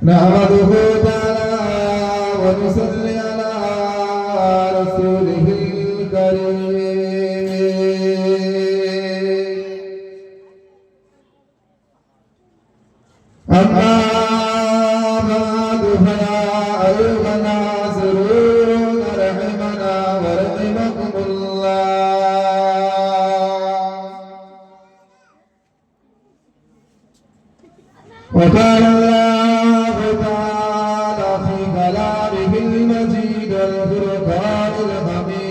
نحمده تعالى ونصلي على رسوله الكريم أما بعد فيا أيها الناصرون رحمنا ورحمكم الله وقال الله تعالى في كلامه المجيد والفرقان الحميد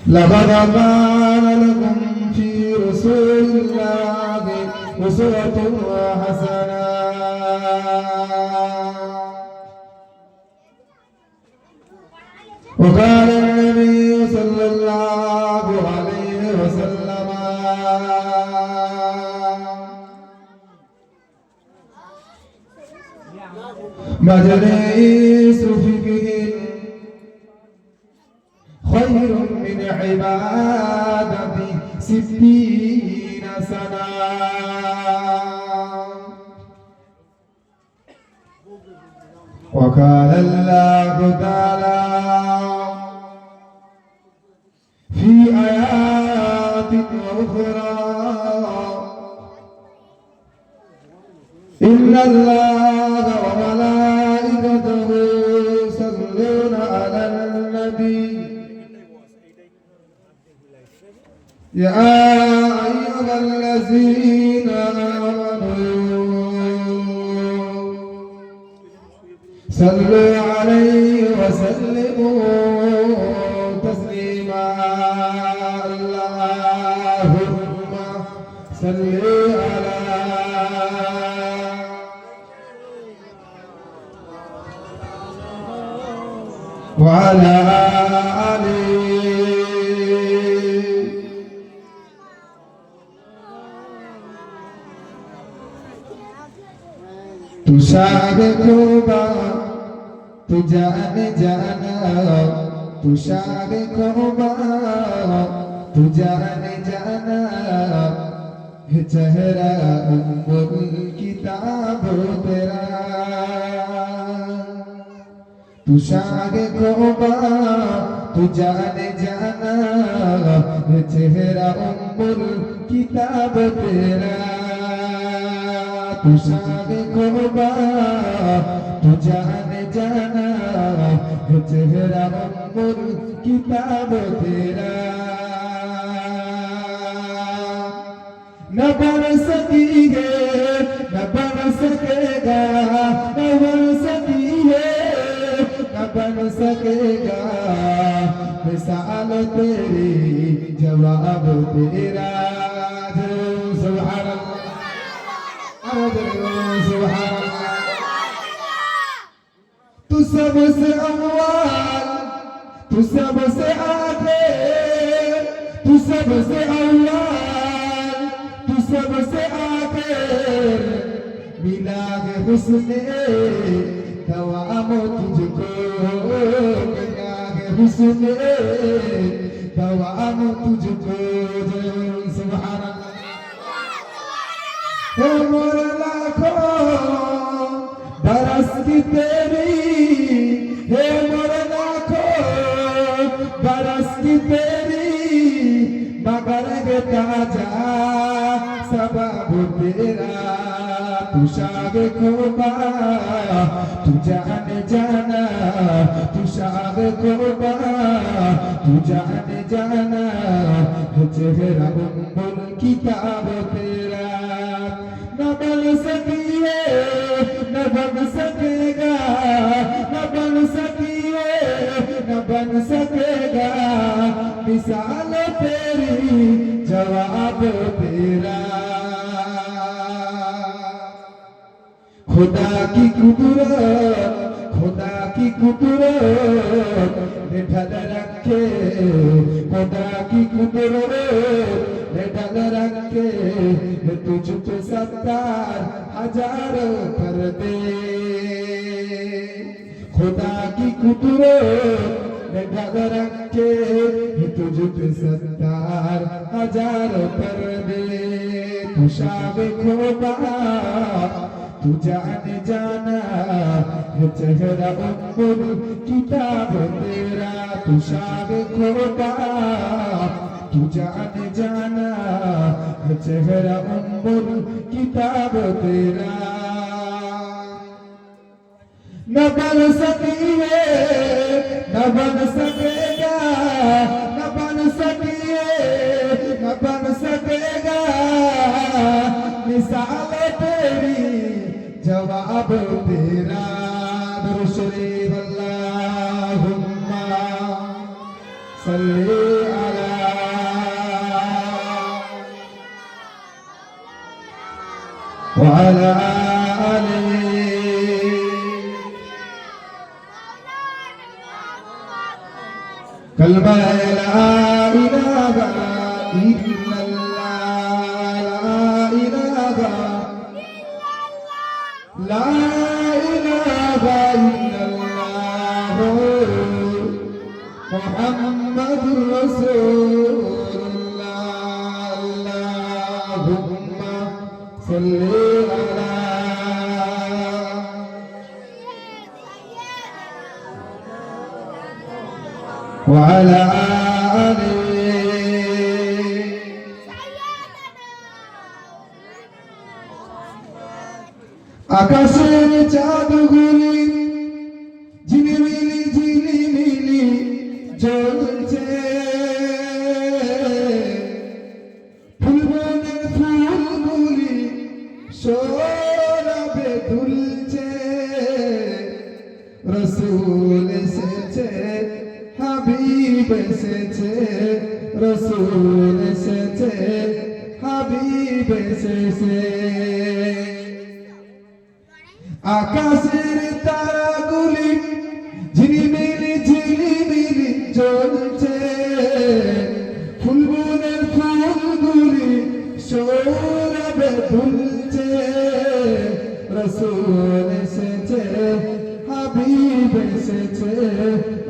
لقد كان لكم في رسول الله أسوة حسنة وقال النبي صلى الله عليه وسلم مجلس فقه خير من عبادة 60 سنة وقال الله تعالى في آيات أخرى إن الله وملائكته يصلون على النبي يا أيها الذين آمنوا صلوا عليه وسلموا تسليما اللهم صل على وعلى آله تشاركوا تجانا جانا تشاركوا تجانا جانا चेहरा उम्मुल किताब तेरा तू शागे कोबा तू जाने जाना चेहरा उम्मुल किताब तेरा तू शागे कोबा तू जाने जाना चेहरा उम्मुल किताब तेरा न बन सकी है न बन सकेगा न बन सकी है न बन सकेगा मिसाल तेरी जवाब तेरा सुभान अल्लाह सुभान अल्लाह तू सबसे अव्वल तू सबसे आखिर तू सबसे अव्वल सबसे आखिर मिला है हुस्ने तवाम तुझको मिला है हुस्ने तवाम तुझको सुभान अल्लाह मोर लाखों बरस की तेरी है मोर लाखों बरस की तेरी मगर ताजा सबब तेरा तू शागे खोबा तू जाने जाना तू शागे खोबा तू जाने जाना चेहरा उम्मुल किताब तेरा न बन सकिए न बन सकेगा न बन सकिए न बन सकेगा मिसाल तेरी जवाब तेरा खुदा की कुदरत ने ढल रखे खुदा की कुदरत ने ढल रखे तुझ पे 70,000 कर दे खुदा की कुदरत ने ढल रखे तुझ पे 70,000 हजारों पर्दे कुशावे खोपा तू जाने जाना है चेहरा उम्मुल किताब तेरा तू शावे खोपा तू जाने जाना है चेहरा उम्मुल किताब तेरा न बन सकिए न बन सकेगा न बन सकिए न बन सकेगा मिसाल तेरी जवाब तेरा दुरूद शरीफ अल्लाहुम्मा सल्ली अला व अला आलिहि कलमा ला इलाहा इल्लल्लाह ला इलाहा इल्लल्लाह मुहम्मदुर रसूलुल्लाह अल्लाहुम्मा सल्ली अला व अला আকাশের চাঁদগুলি ঝিলিমিলি জ্বলছে ফুলবনের ফুলগুলি সৌরভে দুলছে রসুল এসেছে হাবিব এসেছে রসুল এসেছে হাবিব এসেছে আকাশের তারাগুলি ঝিলিমিলি জ্বলছে ফুলবনের ফুলগুলি সৌরভে দুলছে রসুল এসেছে হাবিব এসেছে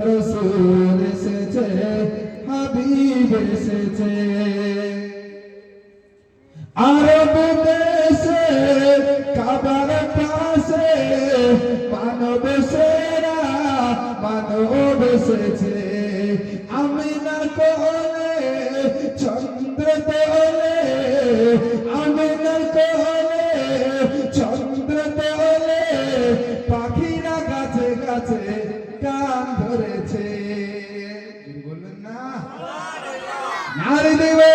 রসুল এসেছে হাবিব এসেছে আরব দেশে কাবার পাশে মানব সেরা মানব এসেছে আমিনা কোলে চন্দ্র তোলে আমিনা কোলে চন্দ্র তোলে পাখিরা গাছে গাছে গান ধরেছে বললেন না নারী দেবে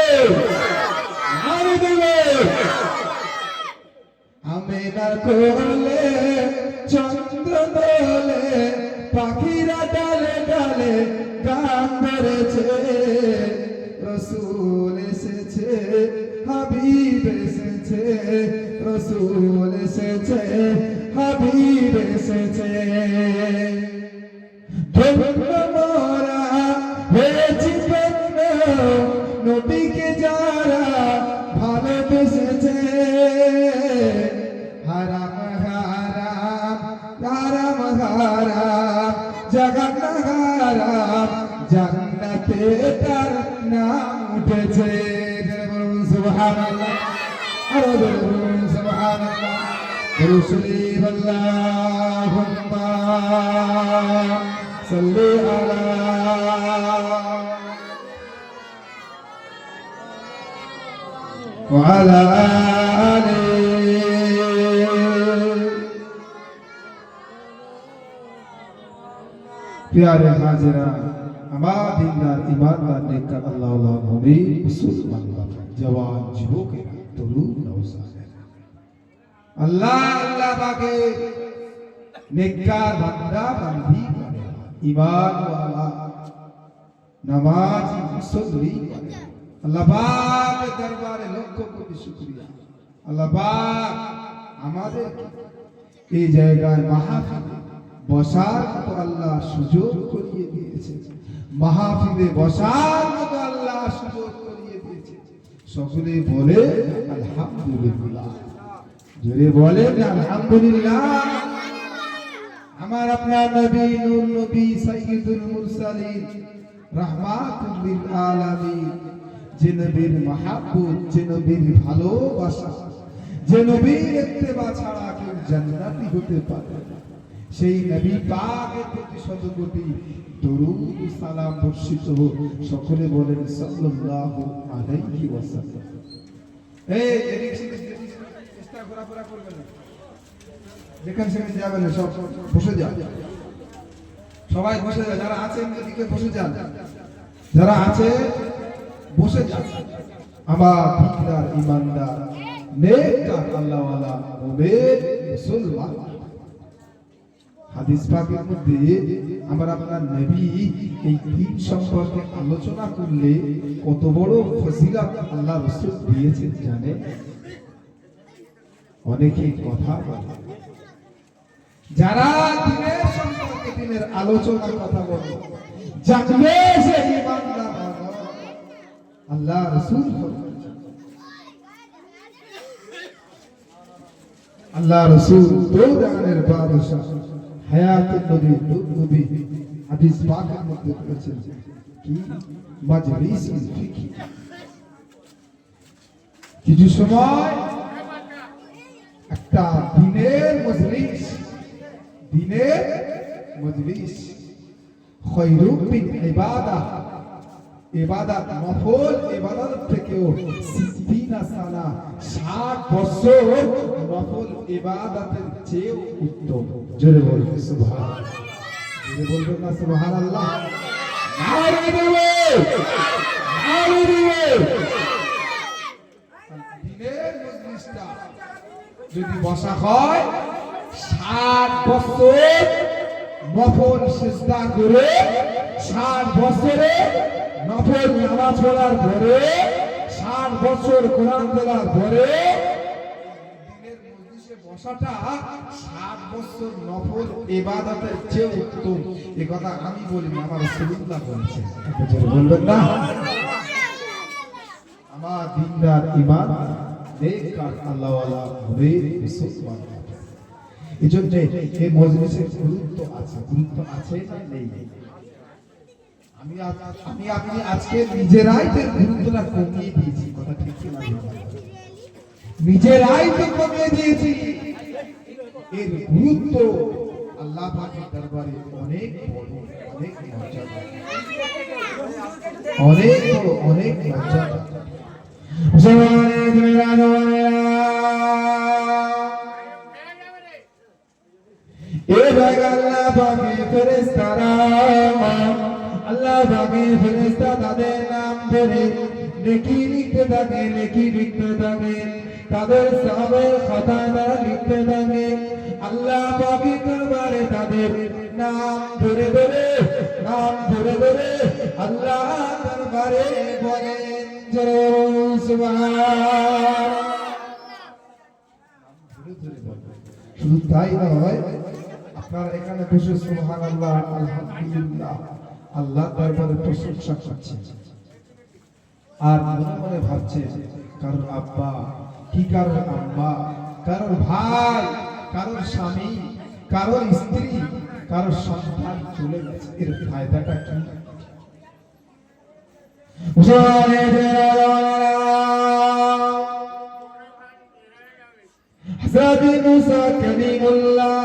আমিনার কোলে চন্দ্র দোলে পাখিরা ডালে ডালে গান ধরেছে রসুল এসেছে হাবিব এসেছে রসুল এসেছে হাবিব এসেছে ধন্য মোরা হয়েছি ধন্য নবীকে যারা ভালোবেসেছে হারাম হারাম হারাম হারাম জগত হারাম জান্নাতে তার নাম উঠেছে বলুন সুবহানাল্লাহ আরো বলুন সুবহানাল্লাহ দুরূদ শরীফ আল্লাহুম্মা সাল্লি আলা وعلى آله प्यारे हाजिरा আমার দিনদার ইমানদার নেককার আল্লাহওয়ালা মুমিন মুসলমান জওয়ান যুবকেরা তরুণ নওজওয়ানেরা আল্লাহ আল্লাহ পাকে নেককার বান্দা বান্দি করে ঈমানওয়ালা নামাজি মুসল্লি করে আল্লাহ পাকের দরবারে লক্ষ কোটি শুকরিয়া আল্লাহ পাক আমাদের এই জায়গায় মাহফিলে বসার মতো আল্লাহ সুযোগ করিয়ে দিয়েছে মাহফিলে বসার মতো আল্লাহ সুযোগ করিয়ে দিয়েছে সকলে বলে আলহামদুলিল্লাহ জোরে বলে আলহামদুলিল্লাহ আমার আপনার নবী নূর নবী সাইয়্যিদুল মুরসালিন রাহমাতুল লিল আলামিন যে নবীর মাহাব্বত, যে নবীর ভালোবাসা, যে নবীর ইত্তেবা ছাড়া কেউ জান্নাতি হতে পারে না, সেই নবী পাকের প্রতি শত কোটি দরুদ সালাম বর্ষিত হোক। সকলে বলেন সাল্লাল্লাহু আলাইহি ওয়াসাল্লাম। এই চেষ্টা ঘোরাফেরা করবেন না, যেখানে সেখানে যাবেন না, সব বসে যান, সবাই বসে যান। যারা আছেন এদিকে বসে যান, যারা আছে বসে যান। আমার দিকদার ইমানদার নেককার আল্লাহওয়ালা মুমিন মুসলমান, হাদিস পাকের মধ্যে আমার আপনার নবী এই দিন সম্পর্কে আলোচনা করলে কত বড় ফজিলত আল্লাহ রাসূল দিয়েছেন জানেন? অনেকে কথা বলে, যারা দিনের সম্পর্কে, দিনের আলোচনার কথা বলে, জানবে সে ইমানদার আল্লাহ রাসূল। আল্লাহ রাসূল দো জাহানের বাদশা হায়াতুন নবী, নবী হাদিস পাকের মধ্যে বলেছেন কি মাজলিসুল ফিকহ, কিছু সময় একটা দিনের মজলিস, দিনের মজলিস খায়রু মিন ইবাদাহ, ইবাদত নফল ইবাদত থেকেও 60 সানা 60 বছর নফল ইবাদতের চেয়ে উত্তম। জোরে বলুন সুবহানাল্লাহ, জোরে বলবেন না সুবহানাল্লাহ? নারে দিবে, নারে দিবে। দিনের মজলিসটা যদি বসা হয় 60 বছর নফল সিজদা করে, 60 বছরে নফল নামাজ পড়ার পরে, 60 বছর কোরআন পড়ার পরে দিনের মজলিসে বসাটা 60 বছর নফল ইবাদতের চেয়ে উত্তম। এই কথা আমি বলিনি, আমার রাসূলুল্লাহ বলেছেন। বলবেন না? আমার দিনদার ঈমান নেককার আল্লাহওয়ালা মুমিন মুসলমান, এজন্য এই মজলিসের গুরুত্ব আছে, গুরুত্ব আছে না নেই? আমি আপনি আজকে নিজেরাই এর গুরুত্বটা কমিয়ে দিয়েছি, কথা ঠিক কি না? নিজেরাই তো কমিয়ে দিয়েছি। এর গুরুত্ব আল্লাহ পাকের দরবারে অনেক বড়, অনেক মর্যাদা, অনেক বড়, অনেক মর্যাদা। এ জায়গা আল্লাহ পাকের ফেরেশতারা, আল্লাহ পাকের ফেরেশতা তাদের নাম ধরে নেকি লিখতে থাকে, নেকি লিখতে থাকে, তাদের সওয়াবের খাতায় তারা লিখতে থাকে। আল্লাহ পাকের দরবারে তাদের নাম ধরে ধরে, নাম ধরে ধরে আল্লাহ দরবারে বলেন জয় সুবহান। শুধু তাই নয়, আপনারা এখানে বসে সুবহানাল্লাহ, আলহামদুলিল্লাহ আল্লাহ দরবারে প্রশংসা করছেন, আর মনে মনে ভাবছে কারোর আব্বা কি, কারোর আম্মা, কারোর ভাই, কারোর স্বামী, কারোর স্ত্রী, কারোর সন্তান চলে গেছে, এর ফায়দাটা কি? হযরত মুসা কালিমুল্লাহ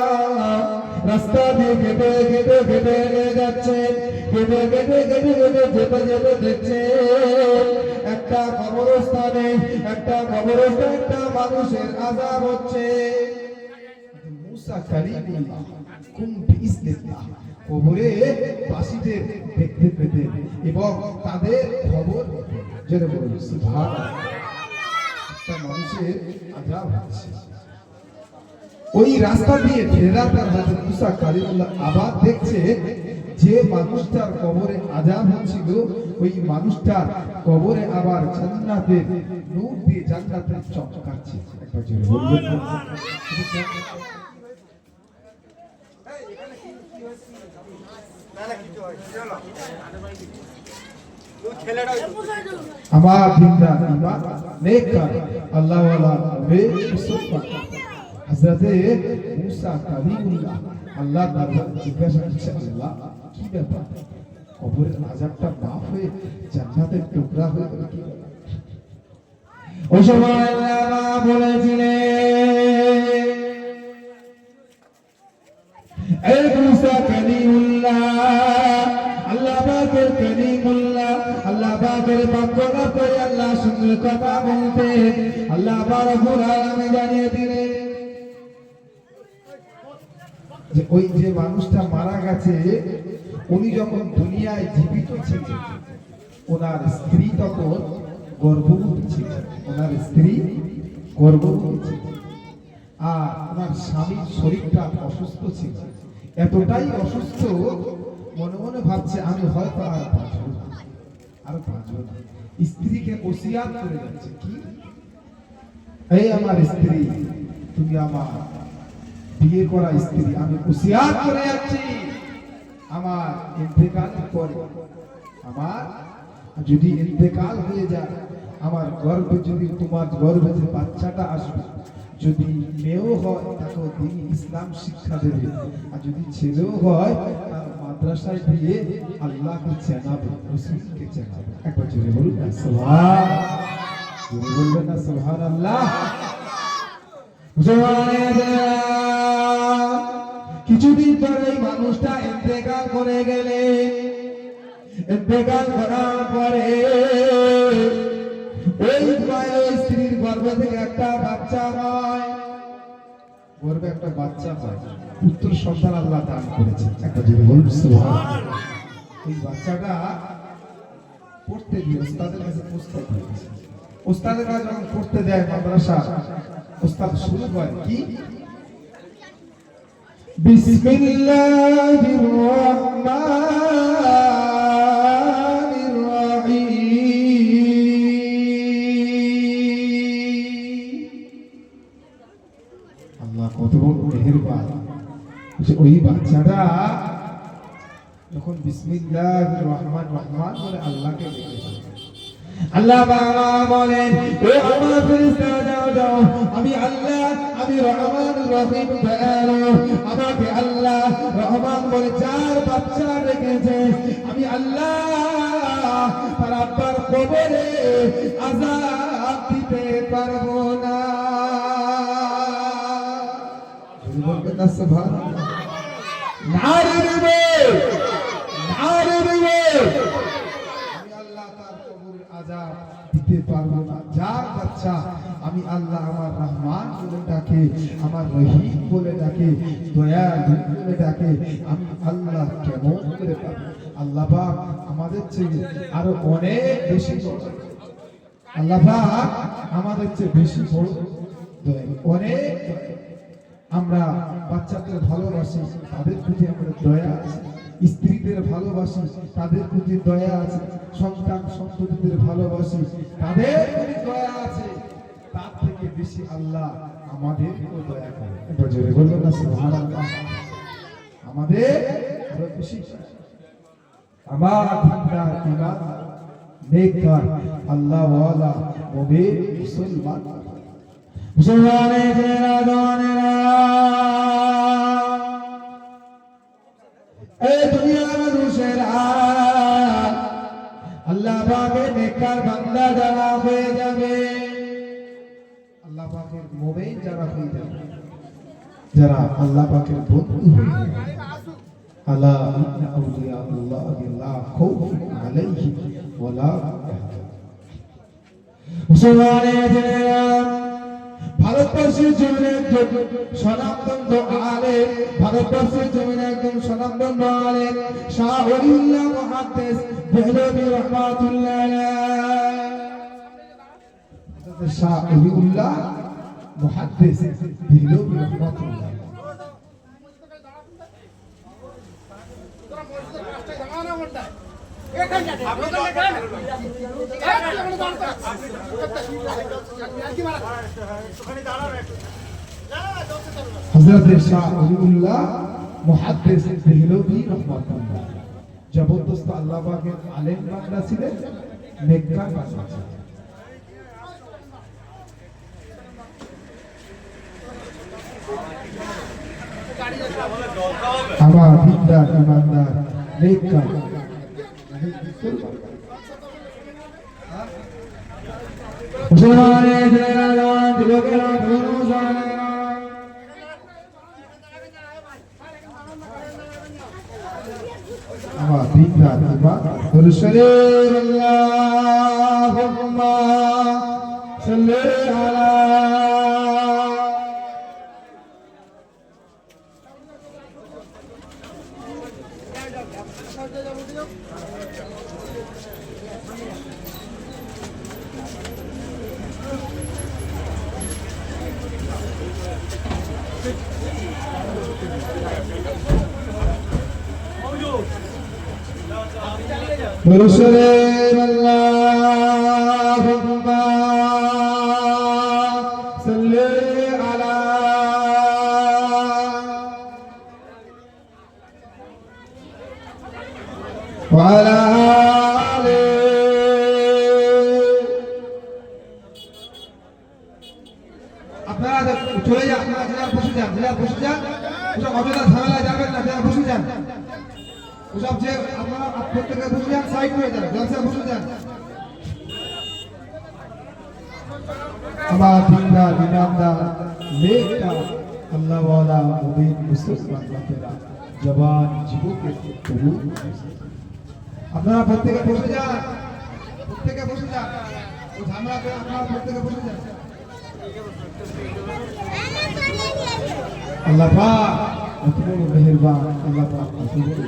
রাস্তা দিয়ে হেঁটে হেঁটে হেঁটে যাচ্ছে, হেঁটে হেঁটে হেঁটে হেঁটে যেতে যেতে দেখছে একটা কবরস্থানে, একটা কবরস্থানে একটা মানুষের আযাব হচ্ছে। মুসা কালিমুল্লাহ কুম বিইজনিল্লাহ কবরে বাসীদের দেখতে পেতেন এবং তাদের খবর জেনে বলেন সুবহানাল্লাহ, একটা মানুষের আযাব হচ্ছে। ওই রাস্তা দিয়ে ফেরার হযরত মুসা কালিমুল্লাহ আবার দেখছে যে মানুষটার কবরে আযাব হচ্ছিল, ওই মানুষটার কবরে আবার জান্নাতের নূর দিয়ে জান্নাতের চমকাচ্ছে। একবার জোরে বলবেন না? আমার দিনদার ঈমান নেককার আল্লাহওয়ালা মুমিন মুসলমান হযরত মুসা কালিমুল্লাহ আল্লাহ তাআলা জিজ্ঞাসা করছে, আল্লাহ কি ব্যাপার, কবরের আযাবটা মাফ হয়ে জান্নাতের টুকরা হয়ে গেল কি বলে? ওই সময় আল্লাহ বলেছিলেন এই মুসা কালিমুল্লাহ, আল্লাহ পাকের কালিমুল্লাহ, আল্লাহ পাকের পাকরা করে আল্লাহর সঙ্গে কথা বলতে আল্লাহ রব্বুল আলামিন জানিয়ে দিলেন যে ওই যে মানুষটা মারা গেছে উনি যখন দুনিয়ায় জীবিত ছিলেন ওনার স্ত্রী তখন গর্ভবতী ছিলেন, ওনার স্ত্রী গর্ভবতী ছিলেন, আর ওনার স্বামীর শরীরটা অসুস্থ ছিল, এতটাই অসুস্থ মনে মনে ভাবছে আমি হয়তো আর বাঁচব না, আর বাঁচব না। স্ত্রীকে ওসিয়াত করে যাচ্ছে কি, এই আমার স্ত্রী, তুমি আমার বিয়ে করা স্ত্রী, আমি ওসিয়াত করে যাচ্ছি আমার ইন্তেকাল পরে, আমার যদি ইন্তেকাল হয়ে যায় আমার গর্ভে যদি তোমার গর্ভে যে বাচ্চাটা আসবে যদি মেয়েও হয় তাকেও দিন ইসলাম শিক্ষা দেবে, আর যদি ছেলেও হয় তার মাদ্রাসায় দিয়ে আল্লাহকে চেনাবে, রাসূলকে চেনাবে। একবার জোরে বলুন না সুবহান, জোরে বলবেন না সুবহানাল্লাহ। কিছুদিন পরে এই মানুষটা ইন্তেকাল করে গেলেন, ইন্তেকাল করার পরে ওই স্ত্রীর গর্ভে থেকে একটা বাচ্চা হয়, গর্ভে একটা বাচ্চা হয়, পুত্র সন্তান আল্লাহ দান করেছে। একটা যদি বলুন সুবহানাল্লাহ। এই বাচ্চাটা পড়তে গিয়ে ওস্তাদের কাছে পুস্তক হয়েছে, ওস্তাদের কাছে যখন পড়তে যায় মাদ্রাসা, ওস্তাদ শুরু করে কি বিসমিল্লাহির রহমানির রহিম। আল্লাহ কত বড় মেহেরবান, ওই বাচ্চাটা যখন বিসমিল্লাহির রহমানির রহমান বলে আল্লাহকে ডেকেছে, আল্লাহ বাবা বলেন ও আমার ফেরেশতা যাও যাও, আমি আল্লাহ আমি রহমান রহিম দয়ালু, আমাকে আল্লাহ রহমান বলে চার বাচ্চা রেখেছে, আমি আল্লাহ তার আব্বার কবরে আযাব দিতে পারবো না। বলবেন না সুবহানাল্লাহ, নারে দিবে নারে দিবে, আযাব দিতে পারবো না। যার বাচ্চা আমি আল্লাহ আমার রহমান বলে ডাকে, আমার রহিম বলে ডাকে, দয়ালু বলে ডাকে, আমি আল্লাহ কেমন করে পাবো? আল্লাহ পাক আমাদের চেয়ে আরো অনেক বেশি বড়, আল্লাহ পাক আমাদের চেয়ে বেশি বড় দয়ালু, অনেক। আমরা বাচ্চাদের ভালোবাসি, তাদের প্রতি আমাদের দয়া আছে, স্ত্রীদের ভালোবাসি, তাদের প্রতি দয়া আছে, সন্তান সন্ততিদের ভালোবাসি, তাদের প্রতি দয়া আছে, তার থেকে বেশি আল্লাহ আমাদের দয়া করে। একবার জোরে বলুন না সুবহানাল্লাহ। আমাদের আরো বেশি আমার দিনদার ইমানদার নেককার আল্লাহ ওয়ালা মুমিন মুসলমান মুসলমানের আদনেরা এই দুনিয়ার মানুষেরা আল্লাহ পাকের নেককার বান্দা যারা হয়ে যাবে, আল্লাহ পাকের মুমিন যারা হয়ে যাবে, যারা আল্লাহ পাকের বন্ধু হয়ে যাবে, আলা ইন্না আউলিয়া আল্লাহি লা খাউফুন আলাইহিম ওয়া লা ইয়াহজানুন। মুসলমানের ভারতবর্ষের জমিনে একজন স্বনামধন্য আলেম, ভারতবর্ষের জমিনে একজন স্বনামধন্য আলেম শাহ ওলিউল্লাহ মুহাদ্দিস দেহলভী রাহমাতুল্লাহ আলাইহি, শাহ ওলিউল্লাহ মুহাদ্দিস দেহলভী রাহমাতুল্লাহ। হযরত শাহ ওলিউল্লাহ মুহাদ্দিস দেহলভী রাহমাতুল্লাহ জবরদস্ত আল্লাহ পাকের আলেম বান্দা ছিলেন, নেককার বান্দা ছিলেন। আমার দিনদার ইমানদার নেককার মুসলমানে ছেলেরা জওয়ান যুবকেরা তরুণ জওয়ানেরা আবার তিন রাত বা রসুলের আল্লাহুম্মা সাল্লি আলা رسول اللهم صل على وعلى آله আপনারা চলে যান আপনারা বসে যান ওসব অযথা ঝামেলা যাবেন না যারা বসে যান ওসব যে আপনারা প্রত্যেকে বসে যান সাইড করে যান জলসা বসে যান আমার দিনদার ইমানদার নেকটা আল্লাহ ওয়ালা মুমিন মুসলমান বান্দারা জওয়ান যুবকের তরুণ আপনারা প্রত্যেকে বসে যান ও ঝামেলা করে আপনারা প্রত্যেকে বসে যান আল্লাহ পাক কত বড় মেহেরবান আল্লাহ পাক কত বড়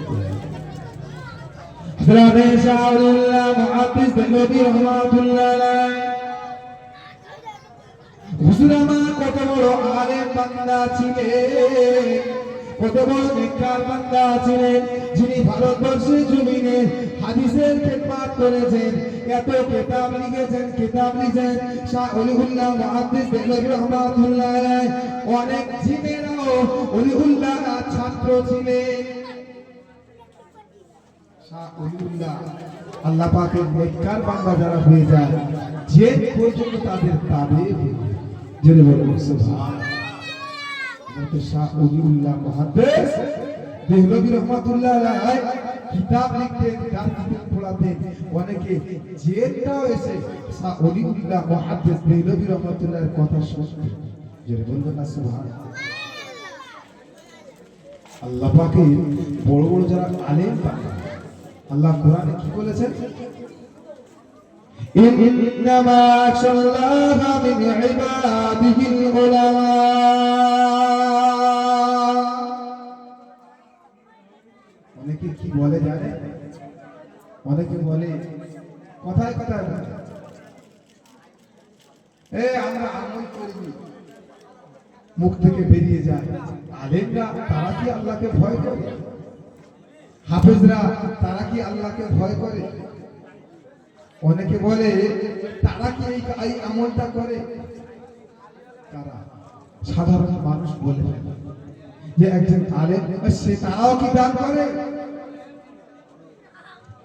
হযরত শাহরুল্লাহ মুহাদ্দিস দেহলভী রাহমাতুল্লাহ আলাইহি হুজুর আমার কত বড় আলেম বান্দা ছিলেন কত বড় নেককার বান্দা ছিলেন যিনি ভারতবর্ষের জমিনে হাদিসের খেদমত করেছেন এত কিতাব লিখেছেন শাহ ওলিউল্লাহ মুহাদ্দিস দেহলভী রাহমাতুল্লাহ আলাইহি অনেক জিনেরাও ওলিউল্লাহ ছাত্র ছিলেন শাহ ওলিউল্লাহ আল্লাহ পাকের নেককার বান্দা যারা হয়ে যায় যে পর্যন্ত তাদের তাবে জেনে বলুন সুবহানাল্লাহ শাহ ওলিউল্লাহ মুহাদ্দিস দেহলভী রাহমাতুল্লাহ আলাইহি কিতাব লিখতেন গান পড়াতেন অনেকে জেলটাও এসে শাহ ওলিউল্লাহ মুহাদ্দিস দেহলভী রাহমাতুল্লাহর কথা শুনতেন জেনে বলুন না সুবহানাল্লাহ আল্লাহ পাকের বড় বড় যারা আলেম আল্লাহ কোরআনে কি বলেছেন ইন্নামা আশাল্লাহা মিন ইবাদিহিল উলামা অনেকে কি বলে জানে অনেকে বলে কথায় কথায় বলে আমরা আমল করি মুখ থেকে বেরিয়ে যায় আলেমরা তারা কি আল্লাহকে ভয় করে হাফেজরা তারা কি আল্লাহকে ভয় করে অনেকে বলে তারা কি এই আমলটা করে তারা সাধারণ মানুষ বলে যে একজন আলেম সে তারাও কি দান করে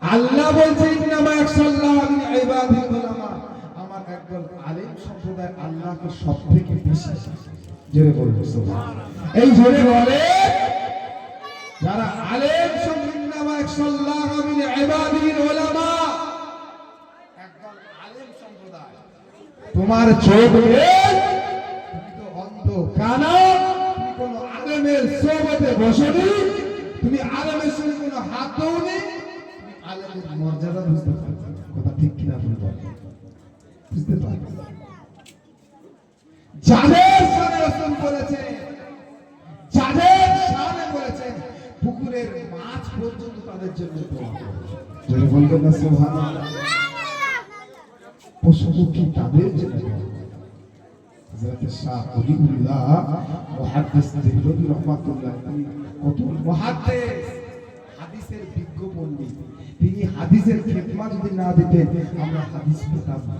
আল্লাহ বলছে ইন্নামা ইয়াখশাল্লাহা মিন ইবাদিল উলামা আমার একদল আলেম সম্প্রদায় আল্লাহকে সবথেকে বেশি জোরে বলুন সুবহানাল্লাহ এই জোরে বলে যারা আলেম ইন্নামা ইয়াখশাল্লাহা মিন ইবাদিল উলামা একদল আলেম সম্প্রদায় তোমার চোখ নেই তুমি তো অন্ধ কানা তুমি কোন আলেমের সোহবতে বসনি তুমি আলেমের সঙ্গে কোনো হাত দাওনি তুমি আলেমের মর্যাদা বুঝতে পারছো কথা ঠিক কিনা বলুন বুঝতে পারছো যাদের সামনে রাসূল বলেছে যাদের সামনে বলেছেন পুকুরের মাছ পর্যন্ত তাদের জন্য দোয়া করে যদি বলবেন না সুবহানাল্লাহ পশু কি তাদের জন্য হযরত শাহ ওলিউল্লাহ মুহাদ্দিস দেহলভী রাহমাতুল্লাহ কত মুহাদ্দিস হাদিসের বিজ্ঞ পণ্ডিত তিনি হাদিসের খেদমত যদি না দিতেন আমরা হাদিস পেতাম না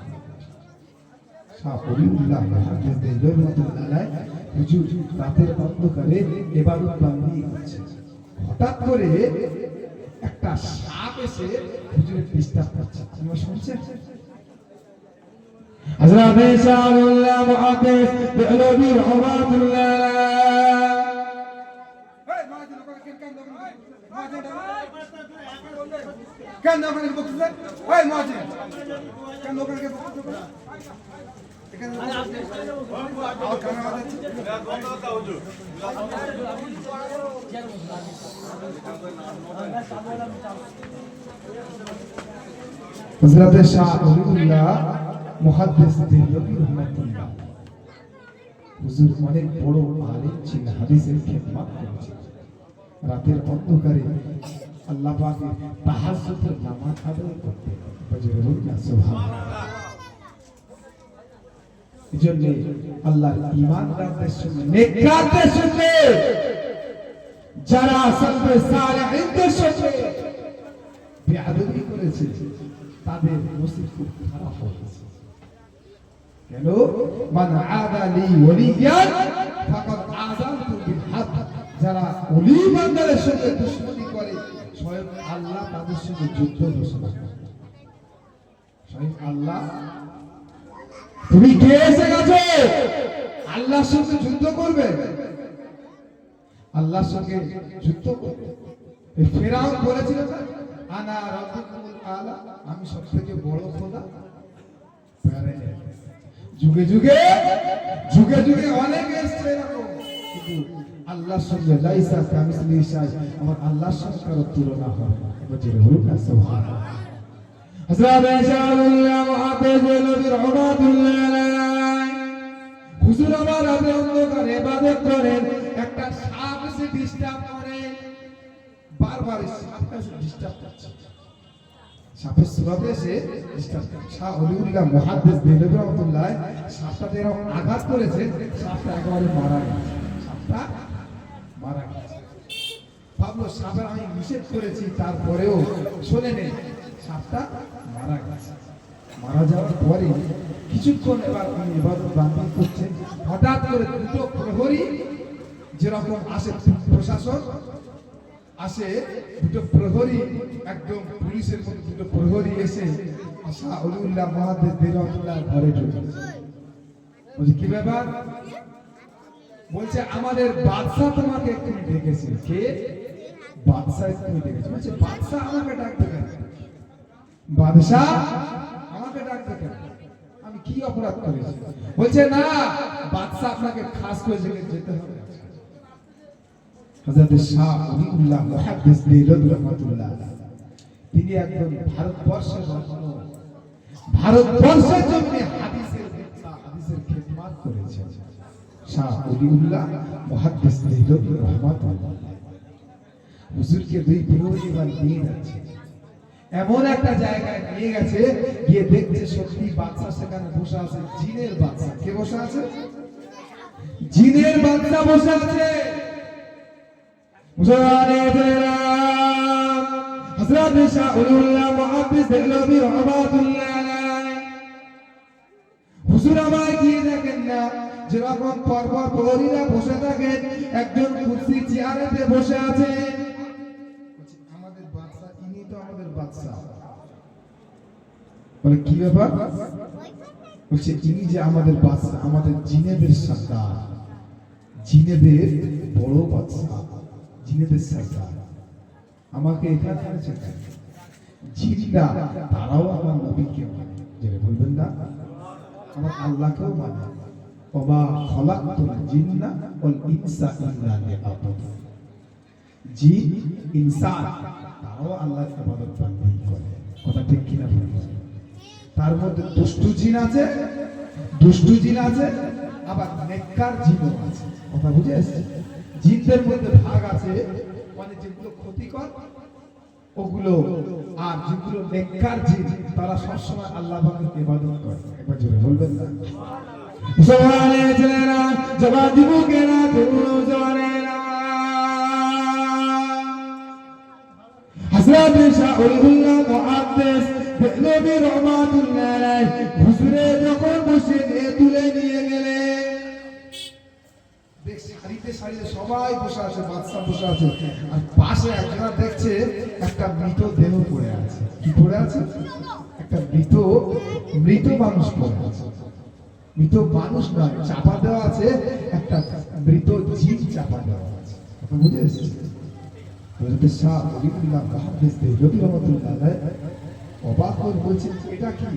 শাহ ওলিউল্লাহ মুহাদ্দিস দেহলভী রাহমাতুল্লাহ হুজুর রাতের অন্ধকারে ইবাদত বান্দি করছেন হঠাৎ করে একটা সাপ এসে হুজুরের ডিস্টার্ব করছে আপনারা শুনছেন হযরত শাহরুল্লাহ মুহাদ্দিস দেহলভী রাহমাতুল্লাহ এই মাঝে লোক কেন কেন ওখানে বক্তব্য ওই মুয়াজ্জিন কেন ওখানে বক্তব্য করে এখানে আর কানা বাজাচ্ছে বন্ধ দাও হুজুর হযরত শাহ ওলিউল্লাহ মুহাদ্দিস দেহলভী রাহমাতুল্লাহ হুজুর অনেক বড় আলেম ছিলেন, হাদিসের খেদমত করেছেন। রাতের অন্ধকারে আল্লাহ পাকের তাহাজ্জুদের নামাজ আদায় করতেন। ফজরের নামাজ সুবহানাল্লাহ। এজন্য আল্লাহর ঈমানদারদের সঙ্গে নেককারদের সঙ্গে যারা সালফে সালেহিনদের সঙ্গে বেয়াদবি করেছে তাদের নসিব খুব খারাপ হয়েছে। কেন? মান আদা লি ওলিয়ান ফাকাদ আযানতু বিল হক। যারা ওলি বান্দাদের সঙ্গে দুশমনি করে স্বয়ং আল্লাহ তাদের সঙ্গে যুদ্ধ ঘোষণা করেন। স্বয়ং আল্লাহ, তুমি কে এসে গেছো আল্লাহর সঙ্গে যুদ্ধ করবে? আল্লাহর সঙ্গে যুদ্ধ করবে। এই ফেরাউন বলেছিল না, আনা রাব্বুকুমুল আলা, আমি সবথেকে বড় খোদা। যুগে যুগে যুগে যুগে অনেক এসেছে এরকম, কিন্তু আল্লাহর সঙ্গে লাইসা কামিসলিহি শাই, আমার আল্লাহর সঙ্গে কারো তুলনা হয় না। বলে বলুন না সুবহানাল্লাহ। হযরত শাহুল্লাহ মুহাদ্দিস দেহলভী রাহমাতুল্লাহ আলাইহি হুজুর আমার রাতে অন্ধকারে ইবাদত করেন, একটা সাপ এসে ডিস্টার্ব করে, বারবার সাপটা এসে ডিস্টার্ব করছে, সাপের সুরতে এসে ডিস্টার্ব করছে। শাহ ওলিউল্লাহ মুহাদ্দিস দেহলভী রাহমাতুল্লাহ সাপটাতে এরকম আঘাত করেছে, সাপটা একেবারে মারা গেছে। সাপটা মারা গেছে। ভাবলো সাপের আমি নিষেধ করেছি, তারপরেও শোনে নেই, সাপটা মারা গেছে। মারা যাওয়ার পরে কিছুক্ষণ এবার উনি ইবাদত বান্দি করছেন, হঠাৎ করে দুটো প্রহরী যেরকম আসে, প্রশাসন আসে, দুটো প্রহরী একদম পুলিশের মতো দুটো প্রহরী এসে শাহ ওলিউল্লাহ মুহাদ্দিস দেহলভী ঘরে ঢুকেছে। বলছে কি ব্যাপার? বলছে আমাদের বাদশা তোমাকে এক্ষুনি ডেকেছে। কে? বাদশা এক্ষুনি ডেকেছে। বলছে বাদশা আমাকে ডাকতে কেন? বাদশা আমাকে ডাকতে কেন? আমি কি অপরাধ করেছি? বলছে না, বাদশা আপনাকে খাস করে যেতে হবে। হযরত শাহ ওলিউল্লাহ মুহাদ্দিস দেহলভী রাহমাতুল্লাহ তিনি একজন ভারতবর্ষের রত্ন, ভারতবর্ষের জন্য হাদিসের খেদমত করেছেন। শাহ ওলিউল্লাহ মুহাদ্দিস দেহলভী রাহমাতুল্লাহ হুজুরকে দুই প্রহরীবার নিয়ে যাচ্ছে, এমন একটা জায়গায় নিয়ে গেছে, গিয়ে দেখছে সত্যি বাদশা সেখানে বসে আছে, জিনের বাদশা। কে বসে আছে? জিনের বাদশা বসে আছে। হযরত শাহ ওলিউল্লাহ মুহাদ্দিস দেহলভী রাহমাতুল্লাহ আলাইহি হুজুর আমায় গিয়ে দেখেন না, যেরকম পরপর প্রহরীরা বসে থাকেন, একজন কুরসি চেয়ারেতে বসে আছে। আমাদের বাদশা, ইনি তো আমাদের বাদশা। বলে কি ব্যাপার? বলছে ইনি যে আমাদের বাদশা, আমাদের জিনেদের সরদার, জিনেদের বড় বাদশা, জিনেদের সরদার। আমাকে এখানে এনেছে জিনরা, তারাও আমার নবীকে মানে। যেটা বলবেন না, আমার আল্লাহকেও মানে। ওমা খলাকতুল জিন্না ওয়াল ইনসা ইল্লা লিয়াবুদুন। জিন ইনসান তারাও আল্লাহর ইবাদত বান্দি করে। কথা ঠিক কিনা বলুন? তার মধ্যে দুষ্টু জিন আছে, দুষ্টু জিন আছে, আবার নেককার জিনও আছে। কথা বুঝে আসছে? জিনদের মধ্যে ভাগ আছে, মানে যেগুলো ক্ষতিকর ওগুলো, আর যেগুলো নেককার জিন তারা সবসময় আল্লাহ পাকের ইবাদত করে। একবার জোরে বলবেন না? জওয়ানে ছেলেরা, জওয়ান যুবকেরা, তরুণ জওয়ানেরা, হযরত শাহ ওলিউল্লাহ মুহাদ্দিস দেহলভী রাহমাতুল্লাহ আলাইহি হুজুরে যখন বসে তুলে নিয়ে গেলেন, সারিতে সারিতে সবাই বসে আছে, বাদশা বসে আছে, আর পাশে একজনা দেখছে একটা মৃত দেহ পড়ে আছে। কি পড়ে আছে? একটা মৃত মানুষ পড়ে আছে। মৃত মানুষ নয়, চাপা দেওয়া আছে, একটা মৃত জিন চাপা দেওয়া আছে। বুঝে এসেছে? হযরত শাহ ওলিউল্লাহ মুহাদ্দিস দেহলভী রাহমাতুল্লাহ আলাইহি অবাক হয়ে বলছে, এটা কি?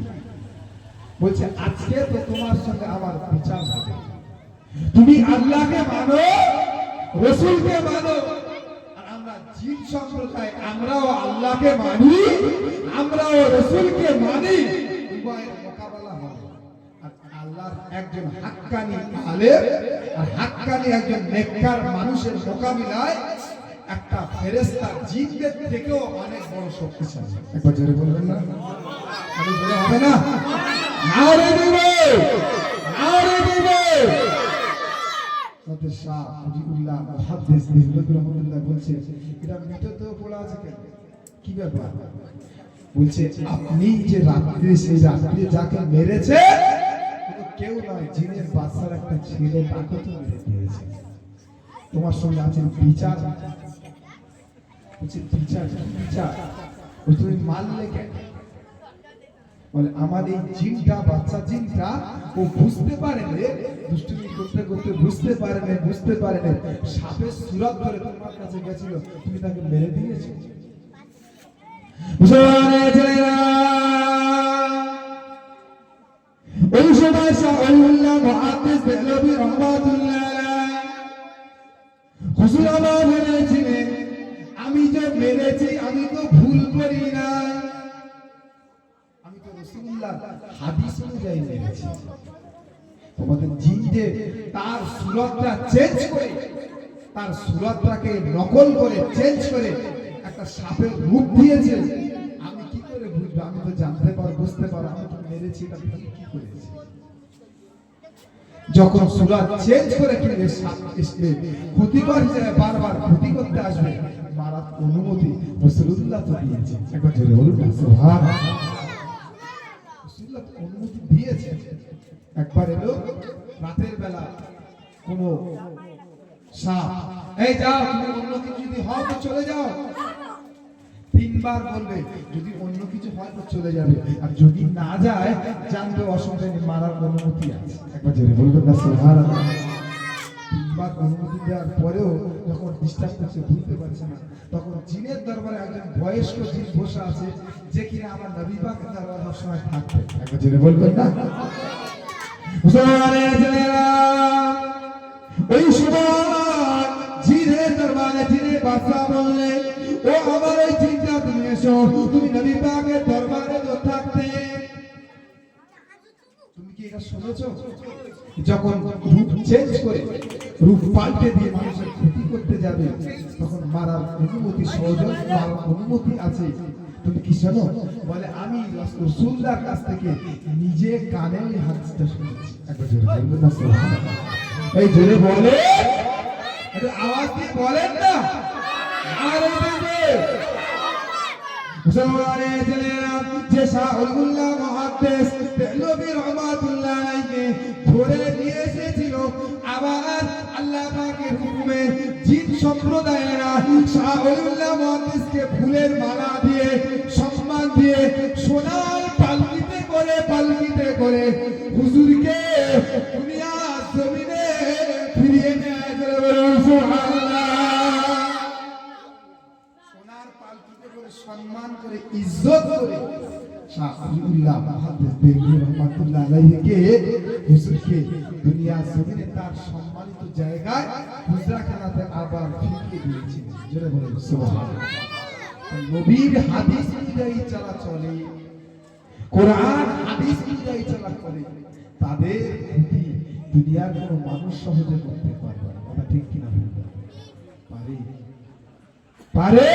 বলছে, আজকে তো তোমার সঙ্গে আমার বিচার হবে। তুমি আল্লাহকে মানো, রাসূলকে মানো, আর আমরা জিন সম্প্রদায়, আমরাও আল্লাহকে মানি, আমরাও রাসূলকে মানি। উভয়ের মোকাবেলা হবে। আর আল্লাহর একজন হাক্কানি আলেম আর হাক্কানি একজন নেককার মানুষের মোকাবিলায় একটা ফেরেশতা জিনদের থেকেও অনেক বড় শক্তিশালী। একবার জোরে বলবেন না? আরে জোরে হবে না? নারে দিবে, নারে দিবে। হযরত শাহ ওলিউল্লাহ মুহাদ্দিস দেহলভী রাহমাতুল্লাহ বলছে, এটা মিটাতেও পড়া আছে কেন? কি ব্যাপার? বলছে, আপনি যে রাত্রে, সেই রাত্রে যাকে মেরেছে কেউ নয়, জিনের বাদশার একটা ছেলে, তাকে তো মেরে দিয়েছে। তোমার সঙ্গে আছে বিচার। বলছে, বিচার কি বিচার? তুমি মারলে কেন? বলে, আমার এই জিনটা, বাচ্চা জিনটা, ও বুঝতে পারে না, দুষ্টুমি করতে করতে বুঝতে পারে না, সাপের সুরত ধরে তোমার কাছে গেছিল, তুমি তাকে মেরে দিয়েছো। মুসলমানের ছেলেরা, ওই সময় শাহ ওলিউল্লাহ মুহাদ্দিস দেহলভী রাহমাতুল্লাহ আলাইহি হুজুর আমার বলেছিলেন, আমি যে মেরেছি আমি তো ভুল করি না, আমি তো রাসূলুল্লাহ হাদিস অনুযায়ী মেরেছি। তোমাদের জিন যে তার সুরতটা চেঞ্জ করে, তার সুরতটাকে নকল করে চেঞ্জ করে একটা সাপের রূপ দিয়েছে, আমি কি করে বুঝবো? আমি তো জানতে পারবো, বুঝতে পারবো আমি তো মেরেছি, এটা কি করেছি। যখন সুরত চেঞ্জ করে কিনে সাপ এসে ক্ষতিকর হিসেবে বারবার ক্ষতি করতে আসবে, মারার অনুমতি রাসূলুল্লাহ তো দিয়েছে। একবার জোরে বলুন সুবহানাল্লাহ। রাসূলুল্লাহ অনুমতি দিয়েছে। একবার এলো রাতের বেলা কোন সাপ, এই যাও, তুমি অন্য কিছু যদি হয় তো চলে যাও। তিনবার বলবে, যদি অন্য কিছু হয় তো চলে যাবে, আর যদি না যায় জানবে অসুবিধা নেই, মারার অনুমতি আছে। একবার জোরে বলবেন না সুবহানাল্লাহ। তিনবার অনুমতি দেওয়ার পরেও যখন ডিস্টার্ব করছে, বুঝতে পারছে না, তখন জিনের দরবারে একজন বয়স্ক জিন বসে আছে, যে কিনা আমার নবী পাকের দরবারে সবসময় থাকবে। একবার জোরে বলবেন না? মুসলমানের ছেলেরা, ওই সময় জিনের দরবারে জিনের বাদশা বললেন, ও আমার এই জিনটা, তুমি এসো, তুমি নবী পাকের দরবারে তো থাকতে, তুমি কি এটা শুনেছো? যখন রূপ চেঞ্জ করে, রূপ পাল্টে দিয়ে মানুষের ক্ষতি করতে যাবে, তখন মারার অনুমতি, সহযোগ মারার অনুমতি আছে, তুমি কি শোনো? বলে, আমি রাসূলুল্লাহর কাছ থেকে নিজে কানে ওই হাদিসটা শুনেছি। একবার জোরে বলবেন না সুবহানাল্লাহ? এই জোরে বলে, একটু আওয়াজ দিয়ে বলেন না। আরে দেবে মুসলমানের ছেলেরা, যে শাহ ওলিউল্লাহ মুহাদ্দিস দেহলভী রাহমাতুল্লাহ আলাইহি ধরে নিয়ে এসেছিল, আবার আল্লাহ পাকের হুকুমে জিন সম্প্রদায়েরা শাহ ওলিউল্লাহ মুহাদ্দিসকে ফুলের মালা দিয়ে, সম্মান দিয়ে, সোনার পালকিতে করে হুজুরকে দুনিয়া জমিনে ফিরিয়ে নিয়ে সুবহানাল্লাহ। সোনার পালকিতে করে, সম্মান করে, ইজ্জত করে শাহ ওলিউল্লাহ মুহাদ্দিস দেহলভী রাহমাতুল্লাহ আলাইহিকে, হুজুরকে দুনিয়া জমিনে তার সম্মানিত জায়গায় হুজরাখানাতে আবার ফিরিয়ে দিয়েছিলেন। জোরে বলুন সুবহানাল্লাহ। নবীর হাদিস অনুযায়ী চলা চলে, কোরআন হাদিস অনুযায়ী চলা করে, তাদের ক্ষতি দুনিয়ার কোনো মানুষ সহজে করতে পারবে না। কথা ঠিক কিনা বলবেন? পারে, পারে।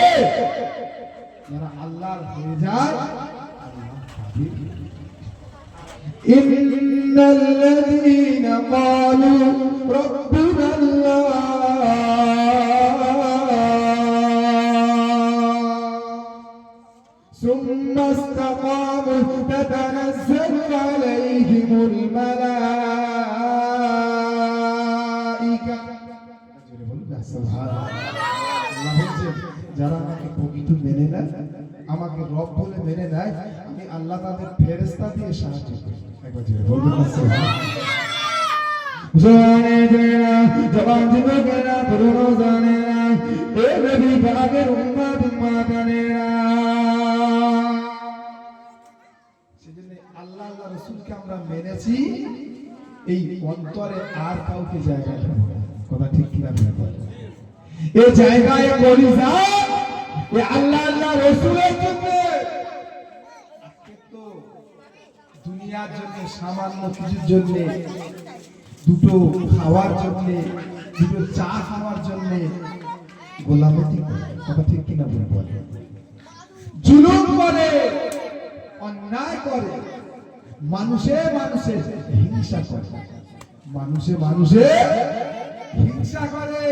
যারা আল্লাহর হয়ে যায়, আল্লাহ তাদের ইন্নাল্লাযীনা ক্বালু রাব্বুনাল্লাহ ثم استقاموا تتنزل عليهم الملائكة। যারা আমাকে প্রকৃত মেনে নেয়, আমাকে রব বলে মেনে নেয়, আমি আল্লাহ তাদের ফেরেশতা দিয়ে সাহায্য করি। একবার জোরে বলবেন না সুবহানাল্লাহ। জবান যুবকেরা, তরুণ জানেরা, এ নবী পাকের উম্মত উম্মাতানেরা সেজন্য আল্লাহ আল্লাহ রাসূলকে আমরা মেনেছি এই অন্তরে আর কাউকে জায়গা দেব না কথা ঠিক কি না বলেন এই জায়গায় বলি যা এ আল্লাহ আল্লাহ রাসূলের জন্য আজকে তো দুনিয়ার জন্য সামান্য কিছুর জন্য দুটো খাওয়ার জন্য দুটো চা খাওয়ার জন্য গোলামতি করে কথা ঠিক কি না বলেন জুলুম করে অন্যায় করে মানুষে মানুষে হিংসা করে মানুষে মানুষে হিংসা করে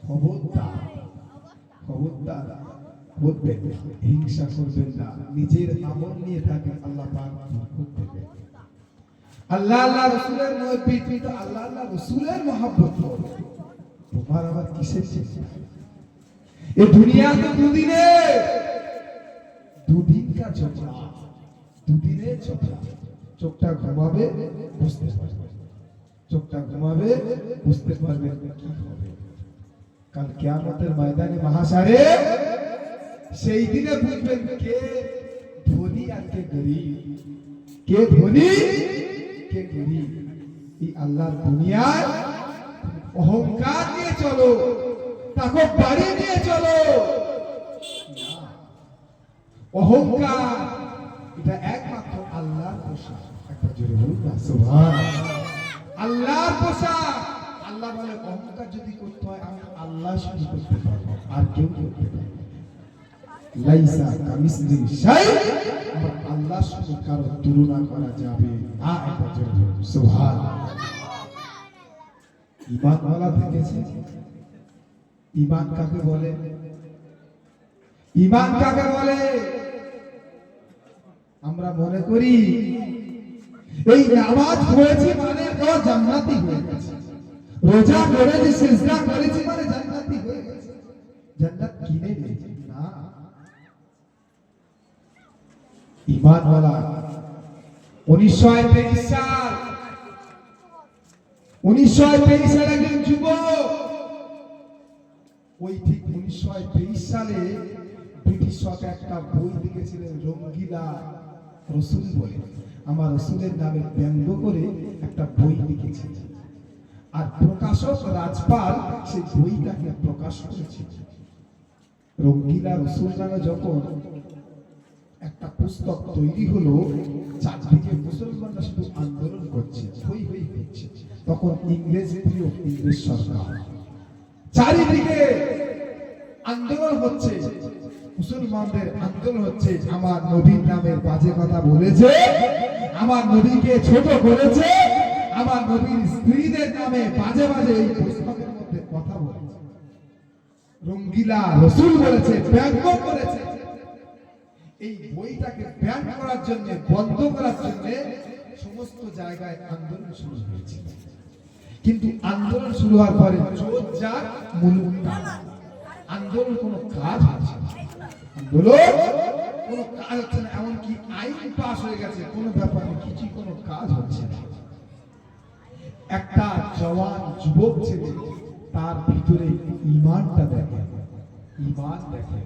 খবরদার খবরদার বলবেন হিংসা করবেন না নিজের আমল নিয়ে থাকেন আল্লাহ পাক বরকত দেবে আল্লাহ আল্লাহ রাসূলের নবী তুই তো আল্লাহ আল্লাহ রাসূলের মহব্বত কর তোমার আবার কিসের চিন্তা এই দুনিয়া তো দুদিনকার ঝগড়া দুদিনের ঝগড়া চোখটা ঘুমাবে বুঝতে পারবে চোখটা ঘুমাবে বুঝতে পারবে কি হবে কাল কিয়ামতের ময়দানে মাহশারে সেই দিনে বুঝবেন কে ধনী আর কে গরীব কে ধনী কে গরীব এই আল্লাহর দুনিয়ায় অহংকার নিয়ে চলো তাকে বাড়ি নিয়ে চলো অহংকার এটা একমাত্র আল্লাহর পোশাক একটা জোরে বলুন না সুবহানাল্লাহ আল্লাহর পোশাক আল্লাহ বলে অহংকার যদি করতে হয় আমি আল্লাহ শুধু করতে পারবো আর কেউ করতে পারবে না লাইসা কামিসলিহি শাই আমার আল্লাহ শুধু কারো তুলনা করা যাবে না একটা জোরে বলুন সুবহানাল্লাহ ঈমান ওয়ালা দেখেছে ঈমান কাকে বলে ঈমান কাকে বলে আমরা মনে করি এই নামাজ পড়েছি মানে তো জান্নাতি হয়ে গেছে রোজা করেছি সিজদা করেছি মানে জান্নাতি হয়ে গেছে জান্নাত কিনে নিয়েছি না ঈমান ওয়ালা 1923 সাল 1923 সালে একজন যুবক ওই ঠিক 1923 সালে ব্রিটিশ সরকার একটা বই লিখেছিলেন রঙ্গিলা রসুল বলে আমার রসুলের নামে ব্যঙ্গ করে একটা বই লিখেছিলেন আর প্রকাশক রাজপাল সেই বইটাকে প্রকাশ করেছে রঙ্গিলা রসুল নামে যখন একটা পুস্তক তৈরি হলো চারদিকে মুসলমানরা শুধু আন্দোলন করছে হই হই হচ্ছে তখন ইংরেজ সরকার চারিদিকে আন্দোলন হচ্ছে মুসলমানদের আন্দোলন হচ্ছে আমার নবীর নামের বাজে কথা বলেছে আমার নবীকে ছোট করেছে আমার নবীর স্ত্রীদের নামে বাজে বাজে এই পুস্তকের মধ্যে কথা বলেছে রঙ্গিলা রসুল বলেছে ব্যঙ্গ করেছে এই বইটাকে ব্যান করার জন্য বন্ধ করার জন্য সমস্ত জায়গায় আন্দোলন শুরু হয়েছিল কিন্তু আন্দোলন শুরু হওয়ার পরে চোর যার মুলুক তার আন্দোলন কোনো কাজ হচ্ছে না আন্দোলন কোনো কাজ হচ্ছে না এমনকি আইন পাস হয়ে গেছে কোনো ব্যাপারে কিছু কোনো কাজ হচ্ছে না একটা জওয়ান যুবক ছেলে তার ভিতরে ঈমানটা দেখে ঈমান দেখে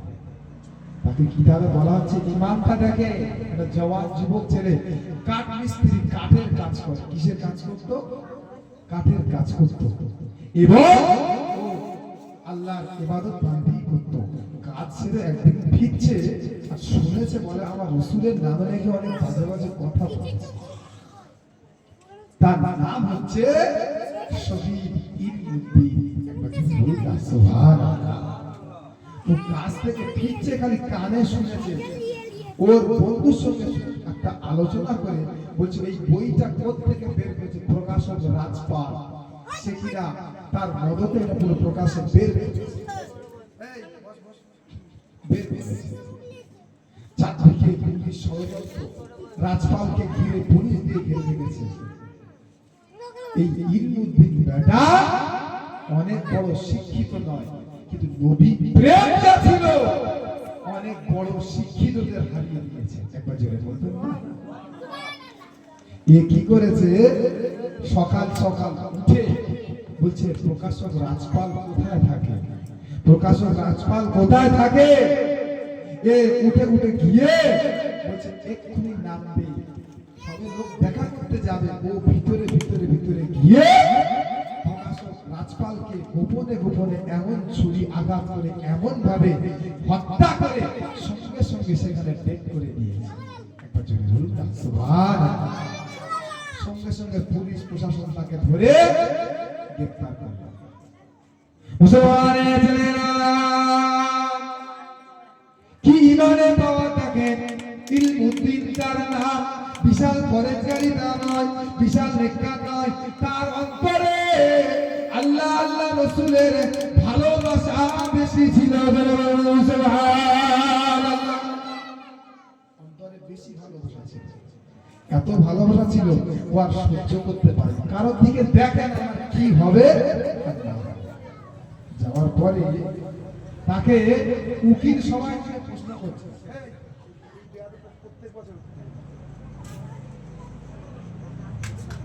তাকে কিতাবে বলা হচ্ছে ঈমানটা দেখে একটা জওয়ান যুবক ছেলে কাঠ মিস্ত্রি কাঠের কাজ করে কিসের কাজ করত কাঠের কাজ করত এবং আল্লাহর ইবাদত বান্দি করত কাজ ছেড়ে একদিন ফিরছে আর শুনেছে বলে আমার রাসূলের নামে নাকি অনেক বাজে বাজে কথা বলছে তার নাম হচ্ছে শহীদ ইবনুদ্দিন সুবহানাল্লাহ ও কাজ থেকে ফিরছে খালি কানে শুনেছে ওর বন্ধুর সঙ্গে একটা আলোচনা করে বলছে এই বইটা কোথা থেকে বের করেছে প্রকাশক রাজপাল সে কিনা তার মদতে এটা পুরো প্রকাশক বের করেছে চারদিকে পুলিশ ষড়যন্ত্র রাজপালকে ঘিরে পুলিশ দিয়ে ঘিরে রেখেছে এই ইবনুদ্দিন বেটা অনেক বড় শিক্ষিত নয় কিন্তু নবী প্রেমটা ছিল অনেক বড় শিক্ষিতদের হারিয়ে দিয়েছে একবার জোরে বলতেন না এ কি করেছে সকাল সকাল উঠে বলছে প্রকাশক রাজপাল কোথায় থাকে? প্রকাশক রাজপাল কোথায় থাকে? এ উঠে উঠে গিয়ে বলছে এক্ষুনি নামবে, সবে লোক দেখা করতে যাবে, ও ভিতরে ভিতরে ভিতরে গিয়ে প্রকাশক রাজপালকে গোপনে গোপনে এমন ছুরি আঘাত করে এমন ভাবে হত্যা করে সঙ্গে সঙ্গে সেখানে ডেট করে দিয়েছে। একবার জোরে বলুন না সুবহানাল্লাহ। সঙ্গে সঙ্গে পুলিশ প্রশাসন তাকে ধরে গ্রেফতার করল। মুসলমানের ছেলেরা কি ইমানে পাওয়া তাকে ইলমুদ্দিন তার নাম, বিশাল পরেশগারী তা নয়, বিশাল নেককার নয়, তার অন্তরে আল্লাহ আল্লাহ রাসূলের ভালোবাসা বেশি ছিল। সুবহানাল্লাহ। অন্তরে বেশি ভালোবাসা ছিল, এত ভালোবাসা ছিল ও আর সহ্য করতে পারে কারোর দিকে দেখেন আমার কি হবে। যাওয়ার পরে তাকে উকিল সবাই মিলে প্রশ্ন করছে,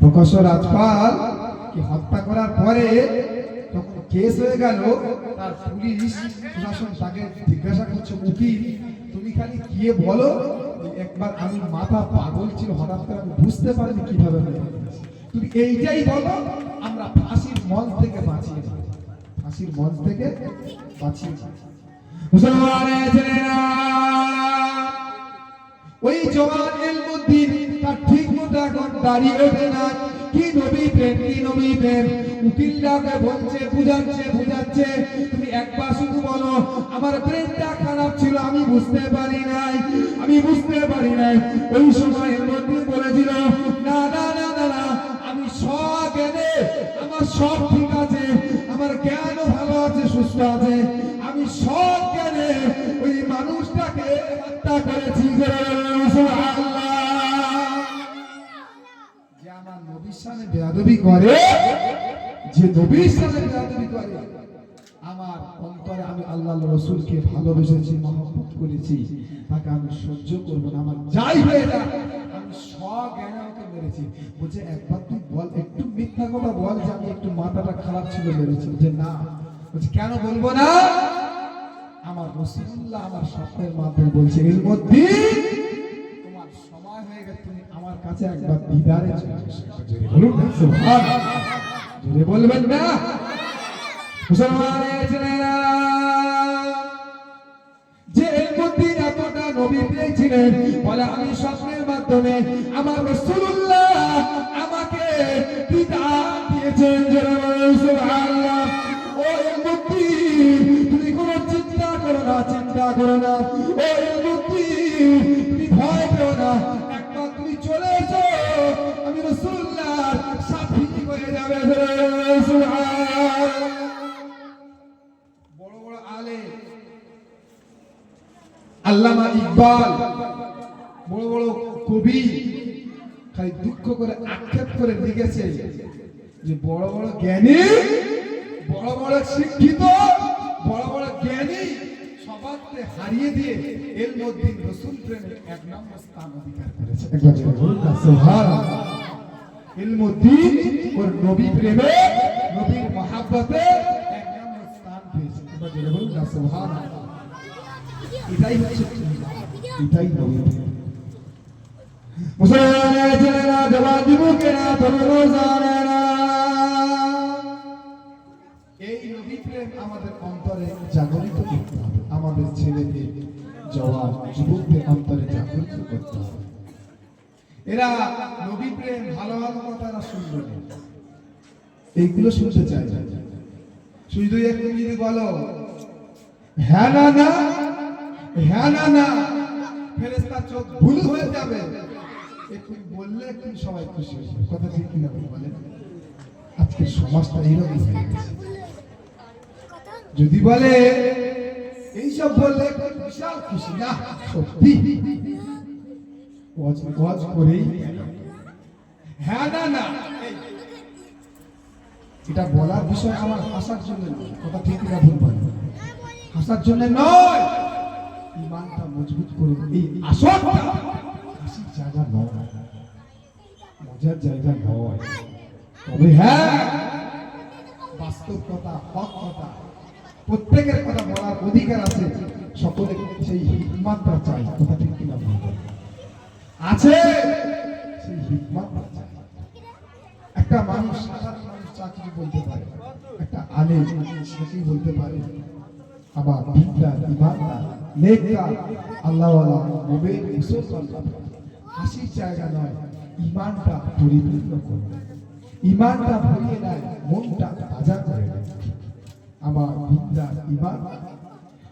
প্রকাশ্য রাজপাল কি হত্যা করার পরে যখন কেস হয়ে গেল, তার পুলিশ প্রশাসন তাকে জিজ্ঞাসা করছে, উকিল তুমি খালি গিয়ে বলো একবার আমি মাথা পাগল ছিল হঠাৎ করে আমি বুঝতে পারিনি কিভাবে তুমি এইটাই বলো, আমরা ফাঁসির মঞ্চ থেকে বাঁচিয়ে যাবো, ফাঁসির মঞ্চ থেকে বাঁচিয়ে যাবো। মুসলমানের ছেলেরা ওই জওয়ান ইলমুদ্দিন তার ঠিক মতো এখন দাঁড়িয়ে ওঠে না। কি নবী প্রেম, কি নবী প্রেম। উকিলটাকে বলছে, বুঝাচ্ছে তুমি একবার শুধু বলো আমার প্রেমটা খারাপ ছিল, আমি বুঝতে পারি নাই। ওই সময় ইলমুদ্দিন বলেছিল না না না না না, আমি সব জ্ঞানে আমার সব ঠিক আছে, আমার জ্ঞান ভালো আছে, সুস্থ আছে, আমি সব জ্ঞানে ওই মানুষটাকে হত্যা করেছি। যে আমার নবীর সামনে বেয়াদবি করে, যে নবীর সামনে বেয়াদবি করে, আমার অন্তরে আমি আল্লাহ রাসূলকে ভালোবেসেছি, মহব্বত করেছি, তাকে আমি সহ্য করব না, আমার যাই হয়ে যাক আমি সজ্ঞানে ওকে মেরেছি। বলছে একবার তুই বল, একটু মিথ্যা কথা বল যে আমি একটু মাথাটা খারাপ ছিল মেরেছি। যে না, বলছে কেন বলবো না, আমার রাসূলুল্লাহ আমার স্বপ্নের মাধ্যমে বলছে ইলমুদ্দিন তোমার সময় হয়ে গেছে, তুমি আমার কাছে একবার দিদারে চলে এসো। বলুন না সুবহানাল্লাহ, জোরে বলবেন না। মুসলমানের ছেলেরা যে ইলমুদ্দিন এতটা নবী পেয়েছিলেন, বলে আমি স্বপ্নের মাধ্যমে আমার রাসূলুল্লাহ আমাকে দিদার দিয়েছেন। জোরে বলুন সুবহানাল্লাহ। ও ইলমুদ্দিন তুমি কোনো চিন্তা করো না, ও ইলমুদ্দিন তুমি ভয় পেও না, একবার তুমি চলে এসো, আমি রাসূলুল্লাহর সাথী হয়ে যাবে। সুবহানাল্লাহ। বড় বড় আলেম আল্লামা ইকবাল, বড় বড় কবি খালি দুঃখ করে আক্ষেপ করে লিখেছে যে বড় বড় জ্ঞানী, বড় বড় শিক্ষিত, বড় বড় জ্ঞানী সবাইকে হারিয়ে দিয়ে ইলমুদ্দিন রাসূল প্রেমে এক নম্বর স্থান অধিকার করেছে। একবার জোরে বলুন না সুবহানাল্লাহ। ইলমুদ্দিন ওর নবী প্রেমে, নবীর মহব্বতে এক নম্বর স্থান পেয়েছে। একবার জোরে বলুন না সুবহানাল্লাহ। এটাই হচ্ছে, এটাই নবী প্রেম। মুসলমানের ছেলেরা, জওয়ান যুবকেরা, তরুণ জানেরা, এই নবী প্রেম আমাদের অন্তরে জাগরিত করতে হবে, আমাদের ছেলেদের, জওয়ান যুবকদের অন্তরে জাগরিত করতে হবে। এরা নবী প্রেম, ভালো ভালো কথা শুনবে না, এইগুলো শুনতে চায় না। শুধু একটু যদি বলো হ্যাঁ না না, হ্যাঁ না না, ফেরেশতার চোখ ভুল হয়ে যাবে। একটু বললে একটু সবাই খুশি হবে, কথা ঠিক কিনা বলেন? আজকের সমাজটা এইরকম হয়ে গেছে। যদি বলে এইসব বললে বিশাল খুশি, না সত্যি ওয়াজ করেই হ্যাঁ না না, এটা বলার বিষয় আমার হাসার জন্য নয়, কথা ঠিক কিনা ভুল বলেন? হাসার জন্য নয়, ইমানটা মজবুত করে এই আসরটা হাসির জায়গা নয়, মজার জায়গা নয়। তবে হ্যাঁ বাস্তব কথা, হক কথা, প্রত্যেকের কথা বলার অধিকার আছে, সকলে সেই হিকমতটা চাই। কথা ঠিক কিনা বলবেন? আছে সেই হিকমতটা চাই। একটা মানুষ, সাধারণ মানুষ চাকরি বলতে পারে, একটা আলেম সে বলতে পারে, আবার বিদ্যার ইমানদার নেককার আল্লাহওয়ালা মুমিন মুসলমান হাসির জায়গা নয়, ইমানটা পরিপূর্ণ করবে, ইমানটা ভরিয়ে দেয়, মনটা তাজা করে দেয়। আমার বিদ্যার ইমান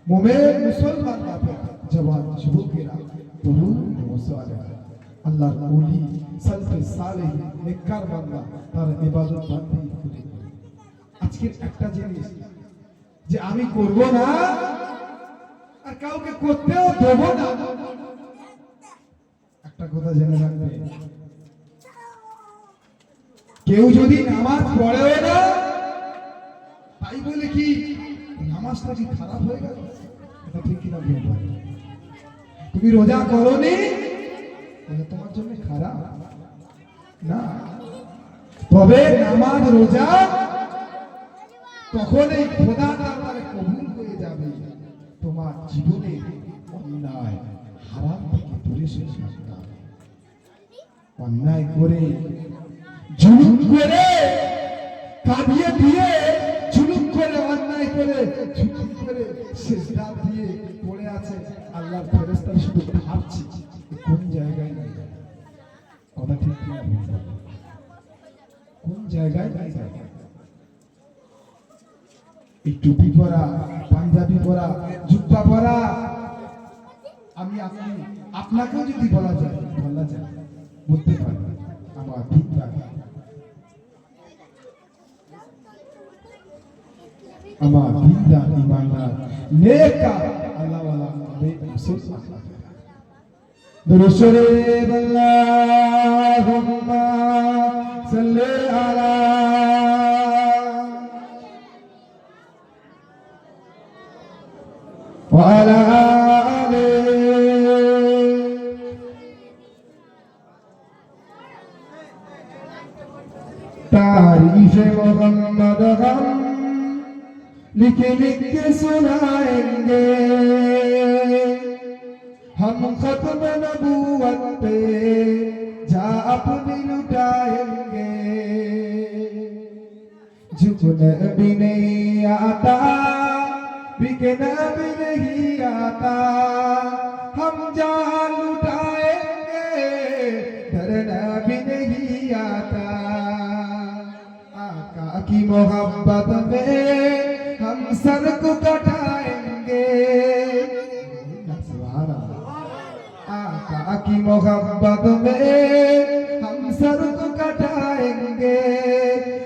মুমিন মুসলমান জওয়ান যুবকেরা, তরুণ মুসলমান আল্লাহর ওলি সালফে সালেহ নেককার বান্দা তার ইবাদত বান্দি করে। আজকের একটা জিনিস যে আমি করব না আর কাউকে করতেও দেব না, একটা কথা জেনে রাখবে, কেউ যদি নামাজ পড়েও না তাই বলে কি নামাজটা কি খারাপ হয়ে গেল? এটা ঠিক কিনা বলবেন? তুমি রোজা করোনি তোমার জন্য খারাপ না, তবে নামাজ রোজা তখন এই খোদা দরবারে কবুল হয়ে যাবে তোমার জীবনে অন্যায় হারাম থেকে দূরে সরে থাকতে হবে। অন্যায় করে জুলুম করে কাঁদিয়ে দিয়ে জুলুম করে অন্যায় করে জুলুম করে সিজদা দিয়ে পড়ে আছে, আল্লাহর ফেরেশতারা শুধু ভাবছে কোন জায়গায় নাই, কথা ঠিক কিনা বলবেন? কোন জায়গায় নাই? এই টুপি পরা, পাঞ্জাবি পরা, জুব্বা পরা, আমি আপনি আপনাকেও যদি বলা যায় বলতে পারবেন আমার ভিতরা, আমার ভিতরা ইমানদার নেককার আল্লাহওয়ালা মুসলমান। দুরূদ শরীফ আল্লাহুম্মা সাল্লি আলা ওয়া আলা আলি तारीफ़े मोहम्मद हम लिख लिख के सुनाएंगे, हम खत्म नबूवत पे जा अपनी लुटाएंगे। झुकने भी नहीं आता, बिकना भी नहीं आता, हम जहाँ लुटाएंगे डरना भी नहीं आता। आका की मोहब्बत में हम सर को कटाएंगे, आका की मोहब्बत में हम सर को कटाएंगे,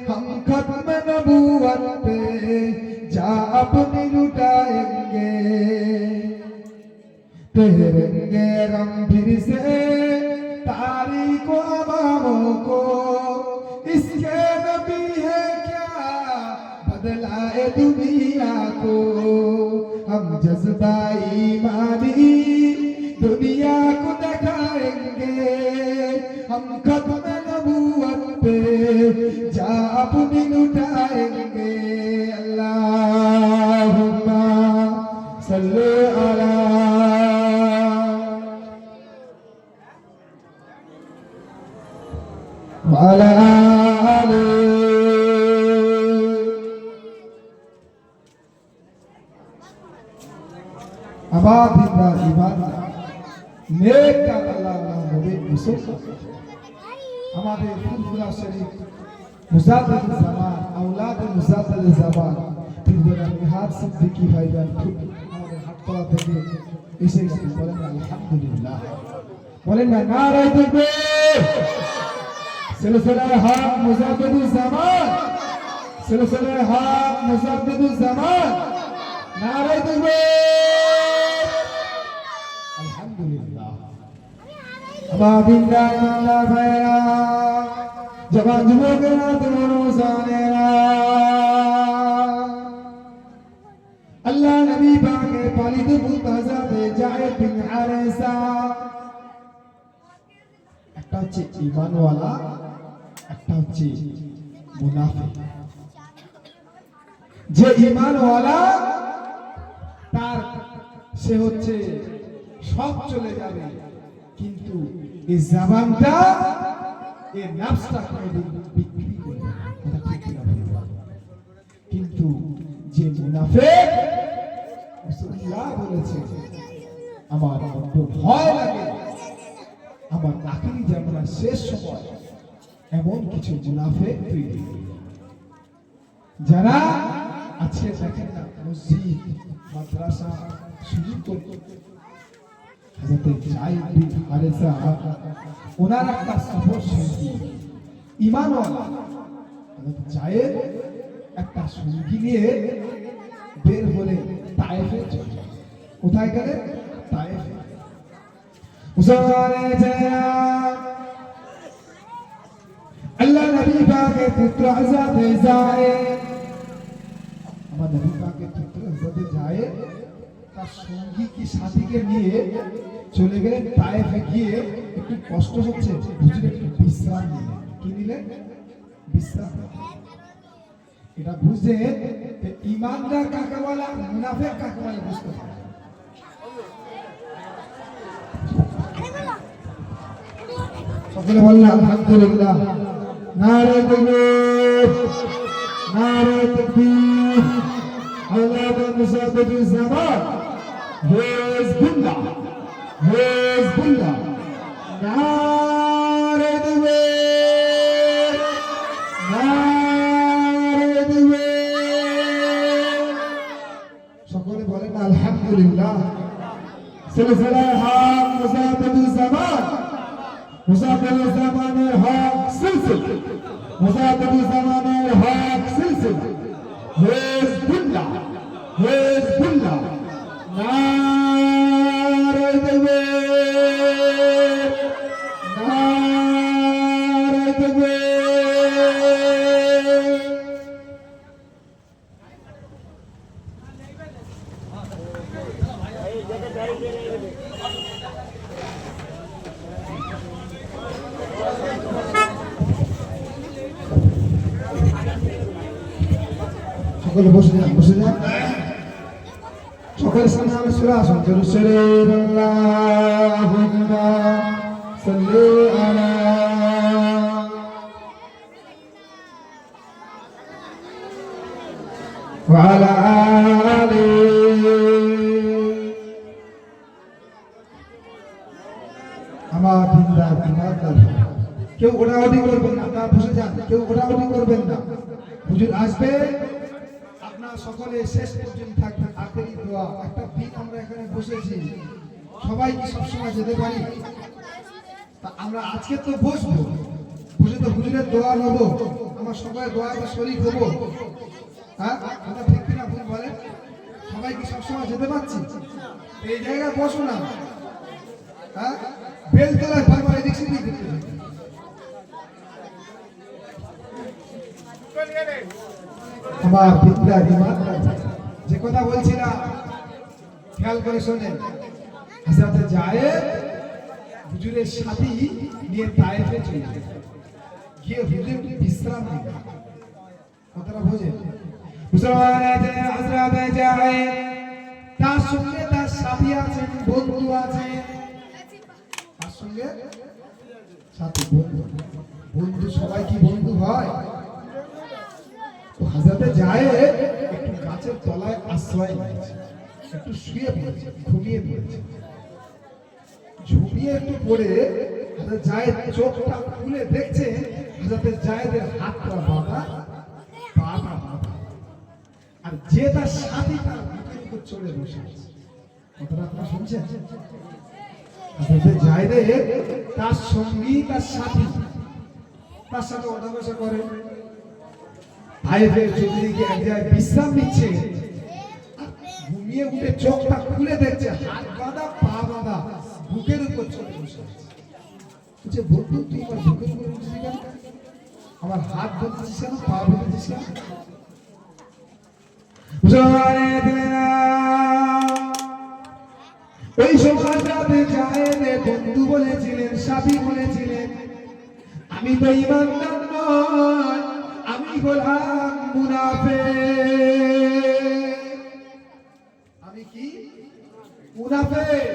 हम खत्म नबूवत पे जा अपनी लुटाएंगे। ठहरेंगे गम फिर से तारीख अवामों को, इसके नबी है क्या बदलाए दुनिया को। हम जज्बा ईमानी दुनिया को दिखाएंगे, हम खत्म नबूवत पे जा अपनी लुटाएंगे। अल्लाहुम्मा सल्ली अला वाला आले। আবাদিনা ইমানদার নেককার আল্লাহওয়ালা মুমিন মুসলমান, আমাদের ফুরফুরা শরীফ মুজাদ্দিদ জামান আওলাদ মুজাদ্দিদ জামান পীরজাদা নিহাত সিদ্দিকী ভাইজান আমাদের হাটতলা থেকে এসে গেছেন। বলেন আলহামদুলিল্লাহ, বলেন না নারায়ে তাকবীর। সিলসিলায়ে হক মুজাদ্দিদুজ জামান, সিলসিলায়ে হক মুজাদ্দিদুজ জামান, নারায়ে তাকবীর। আলহামদুলিল্লাহ। আবাদিনা ইমানদার ভাইরা, জওয়ান যুবকেরা, তরুণ মুসলমানেরা, আল্লাহ নবী পাকের পালিত মুতাজাদে জায়েদ বিন হারেসা, একটা হচ্ছে ঈমানওয়ালা, একটা হচ্ছে মুনাফিক। যে ঈমানওয়ালা তার সে হচ্ছে সব চলে যাবে, কিন্তু এই জবানটা এই নফসটা কোনোদিন বিক্রি করবে না। কথা ঠিক কিনা বলুন? কিন্তু যে মুনাফিক, রাসূলুল্লাহ বলেছে আমার বড্ড ভয় লাগে আমার আখিরি জামানার শেষ সময় এমন কিছু মুনাফিক তৈরি যারা আজকে দেখেন না মসজিদ মাদ্রাসা শুরু করে হযরত যায়েদ বিন হারেসা ওনার একটা সফর সঙ্গী ঈমানওয়ালা হযরত যায়েদ একটা সঙ্গী নিয়ে বের হলে তায়েফে চলে। কোথায় গেলে? তায়েফে। মুসলমানের যারা আল্লাহ নবী পাকের পুত্র হযরত যায়েদ, আমার নবী পাকের পুত্র হযরত যায়েদ তার সঙ্গী কি সাথীকে নিয়ে চলে গেলেন তায়েফে। গিয়ে একটু কষ্ট হচ্ছে, হুজুর একটু বিশ্রাম নিলেন। কি নিলেন? বিশ্রাম। এটা বুঝে ঈমানদার কাকে বলে, মুনাফিক কাকে বলে বুঝতে পারে। সকলে বললেন আলহামদুলিল্লাহ। নারে তাকবীর, নারে তাকবীর। আল্লাহ মুসাফির জামান হিজবুল্লাহ, হিজবুল্লাহ। নারে তাকবীর, নারে তাকবীর। সকলে বলেন আলহামদুলিল্লাহ। সিলসিলায়ে হক মুসাফির জামান, মুসাফির জামানের হক সিলসিলা, মুসাফির জামানের হক সিলসিলা হিজবুল্লাহ, হিজবুল্লাহ। নারে তাকবীর, নারে তাকবীর। সকলে বসে যান, বসে যান। সকলের সামনে আমি চলে আসুন। জেরুসালেম আল্লাহুম্মা সাল্লি আলা ওয়া আলা আলি। আমার দিনদার ইমানদার, কেউ ওঠাউঠি করবেন না, আপনারা বসে যান। কেউ ওঠাউঠি করবেন না। হুজুর আসবে, আপনারা সকলে শেষ পর্যন্ত থাকবেন। আখেরি দোয়া। একটা দিন আমরা এখানে বসেছি, সবাই কি সবসময় যেতে পারি? তা আমরা আজকে তো বসবো, বসে তো হুজুরের দোয়া নেব, আমরা সবাই দোয়াতে শরীক হব। হ্যাঁ, আমরা ঠিক কিনা ভুল বলেন? সবাই কি সবসময় যেতে পারছি? এই জায়গায় বসো না। হ্যাঁ, বেলতলায় বারবার এদিক সেদিক ঘুরতে থাকি। আমার পিতা ইমানদার, যে কথা বলছিলাম খেয়াল করে শোনেন। হযরত যায়েদ হুজুরের সাথী নিয়ে তায়েফে চলে গিয়ে হুজুর বিশ্রাম নিলেন। কথাটা বোঝেন? মুসলমানের হযরত যায়েদ তার সঙ্গে তার সাথী আছেন, বন্ধু আছে। তার সঙ্গে সাথী, বন্ধু। বন্ধু সবাই কি বন্ধু হয়? হযরত যায়েদ একটু গাছের তলায় আশ্রয় নিয়েছে, একটু শুয়ে পড়েছে, ঘুমিয়ে পড়েছে। ঝুমিয়ে একটু পড়ে হযরত যায়েদ চোখটা খুলে দেখছে হযরত যায়েদের হাতটা বাঁধা, পাটা বাঁধা, আর যে তার সাথী তার বুকের উপর চড়ে বসে আছে। কথাটা আপনারা শুনছেন? হযরত যায়েদের তার সঙ্গী, তার সাথী, তার সাথে ওঠা বসা করে। তায়েফের চতুর্দিকে এক জায়গায় বিশ্রাম নিচ্ছে, ঘুমিয়ে উঠে চোখটা খুলে দেখছে হাত বাঁধা, পা বাঁধা, বুকের উপর চলে বসে আছে। বলছে, বন্ধু তুই আমার বুকের উপর বসেছিস কেন? আমার হাত ধরেছিস কেন, পা ধরেছিস কেন? ওই সময়টাতে যায়েদের বন্ধু বলেছিলেন, সাথী বলেছিলেন, আমি তো ঈমানদার নয়, আমি হলাম মুনাফিক। কি মুনাফিক।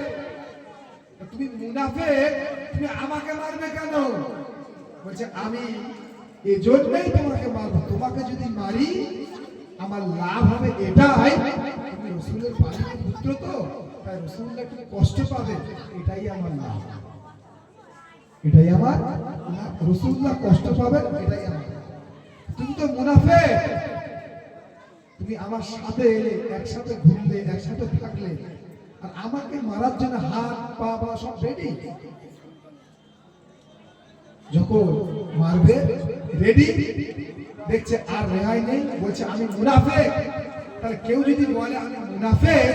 তুমি মুনাফিক, তুমি আমাকে মারবে কেন? বলছে আমি এজন্যই তোমাকে মারবো, তোমাকে যদি মারি আমার লাভ হবে এটাই, তুমি রসুলের বাড়ির পুত্র তো, তাই রসুলটা একটু কষ্ট পাবে, এটাই আমার লাভ, এটাই আমার লাভ। রসুল্লাহ কষ্ট পাবে, এটাই আমার লাভ। তুমি তো মুনাফিক, তুমি আমার সাথে এলে, একসাথে ঘুরলে, একসাথে থাকলে, আর আমাকে মারার জন্য হাত পা বা সব রেডি। যখন মারবে রেডি, দেখছে আর রেহাই নেই, বলছে আমি মুনাফিক। তাহলে কেউ যদি বলে আমি মুনাফিক,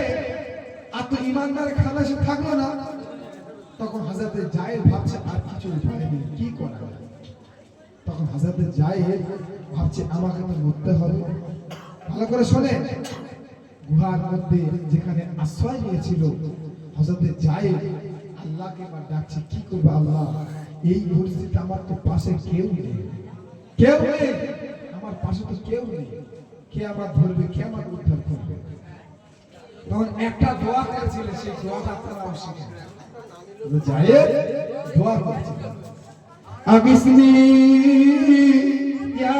আর তো ইমানদার খালাসে থাকলো না, তখন হযরতে জায়েদ ভাবছে আর কিছু উপায় নেই, কি করা যায়। তখন হযরতে জায়েদ ভাবছে আমাকে তো মরতে হবে। ভালো করে শোনে, গুহার মধ্যে যেখানে আশ্রয় নিয়েছিল হযরতে জায়েদ আল্লাহকে এবার ডাকছে, কি করবে আল্লাহ, এই পরিস্থিতি, আমার তো পাশে কেউ নেই, কেউ নেই, আমার পাশে তো কেউ নেই, কে আমার ধরবে, কে আমার উদ্ধার করবে। তখন একটা দোয়া করেছিল, সেই দোয়াটা আপনারা শিখেন। জায়েদ দোয়া করেছিল, আবিসনি ইয়া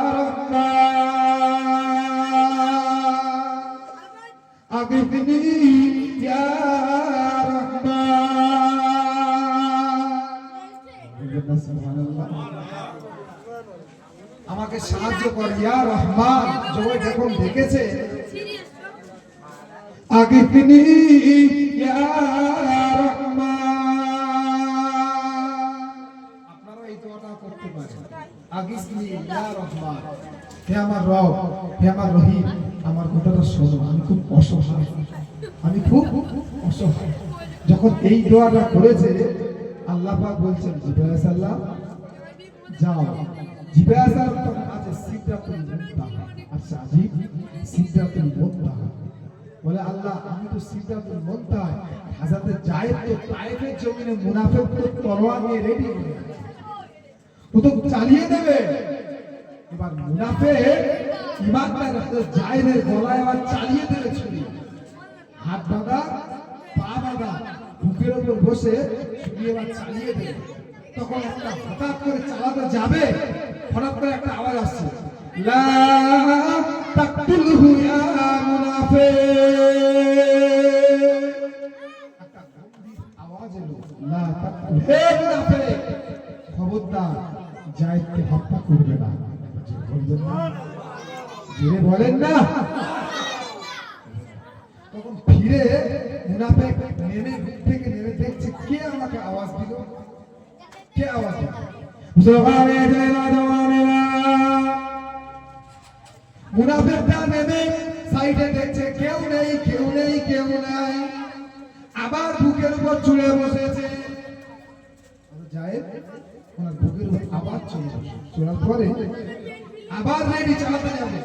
রাহমান, আবিসনি ইয়া রাহমান, সুবহানাল্লাহ, আমাকে সাহায্য কর ইয়া রহমান। জয় যখন দেখেছে, আগিফনি ইয়া রহমান, আপনারা এই দোয়াটা করতে পারেন, আগিফনি ইয়া রহমান, হে আমার রব, হে আমার রহিম, আমার কথাটা শোনো, আমি খুব অসহায়, আমি খুব অসহায়। যখন এই দোয়াটা করেছে, আল্লাহ পাক বলছেন জিবরাইল সাল্লাম যাও। জিবরাইল সাল্লাম তখন আছে সিদরাতুল মুনতাহা। আচ্ছা আজিব, সিদরাতুল মুনতাহা বলে আল্লাহ আমি তো সিদরাতুল মুনতাহা। হযরতে জায়েদ তো তায়েফের জমিনে মুনাফিক তো তলোয়ার নিয়ে রেডি হয়ে আছে, ও তো চালিয়ে দেবে। এবার মুনাফিক ইমানদার হযরত জায়েদের গলায় আবার চালিয়ে দেবে ছুরি, হাত বাঁধা, পা বাঁধা, বুকের উপর বসে ছুরি এবার চালিয়ে দেবে। তখন একটা হঠাৎ করে চালাতে যাবে, হঠাৎ করে একটা আওয়াজ আসছে, লা তাকতুলহু ইয়া মুনাফিক। একটা গম্ভীর আওয়াজ এলো, লা তাকতুল, হে মুনাফিক, খবরদার জায়েদকে হত্যা করবে না। বলবেন না, জোরে বলেন না। তখন ফিরে মুনাফিক নেমে থেকে নেমে দেখছে, কে আমাকে আওয়াজ দিল, কে আওয়াজ দিল। মুনাফিকটা নেমে সাইডে দেখছে, কেউ নেই, কেউ নেই, কেউ নাই। আবার বুকের উপর চড়ে বসেছে। জায়েদ ওনার বুকের উপর আবার চড়ে বসে, চড়ার পরে আবার রেডি চালাতে যাবে।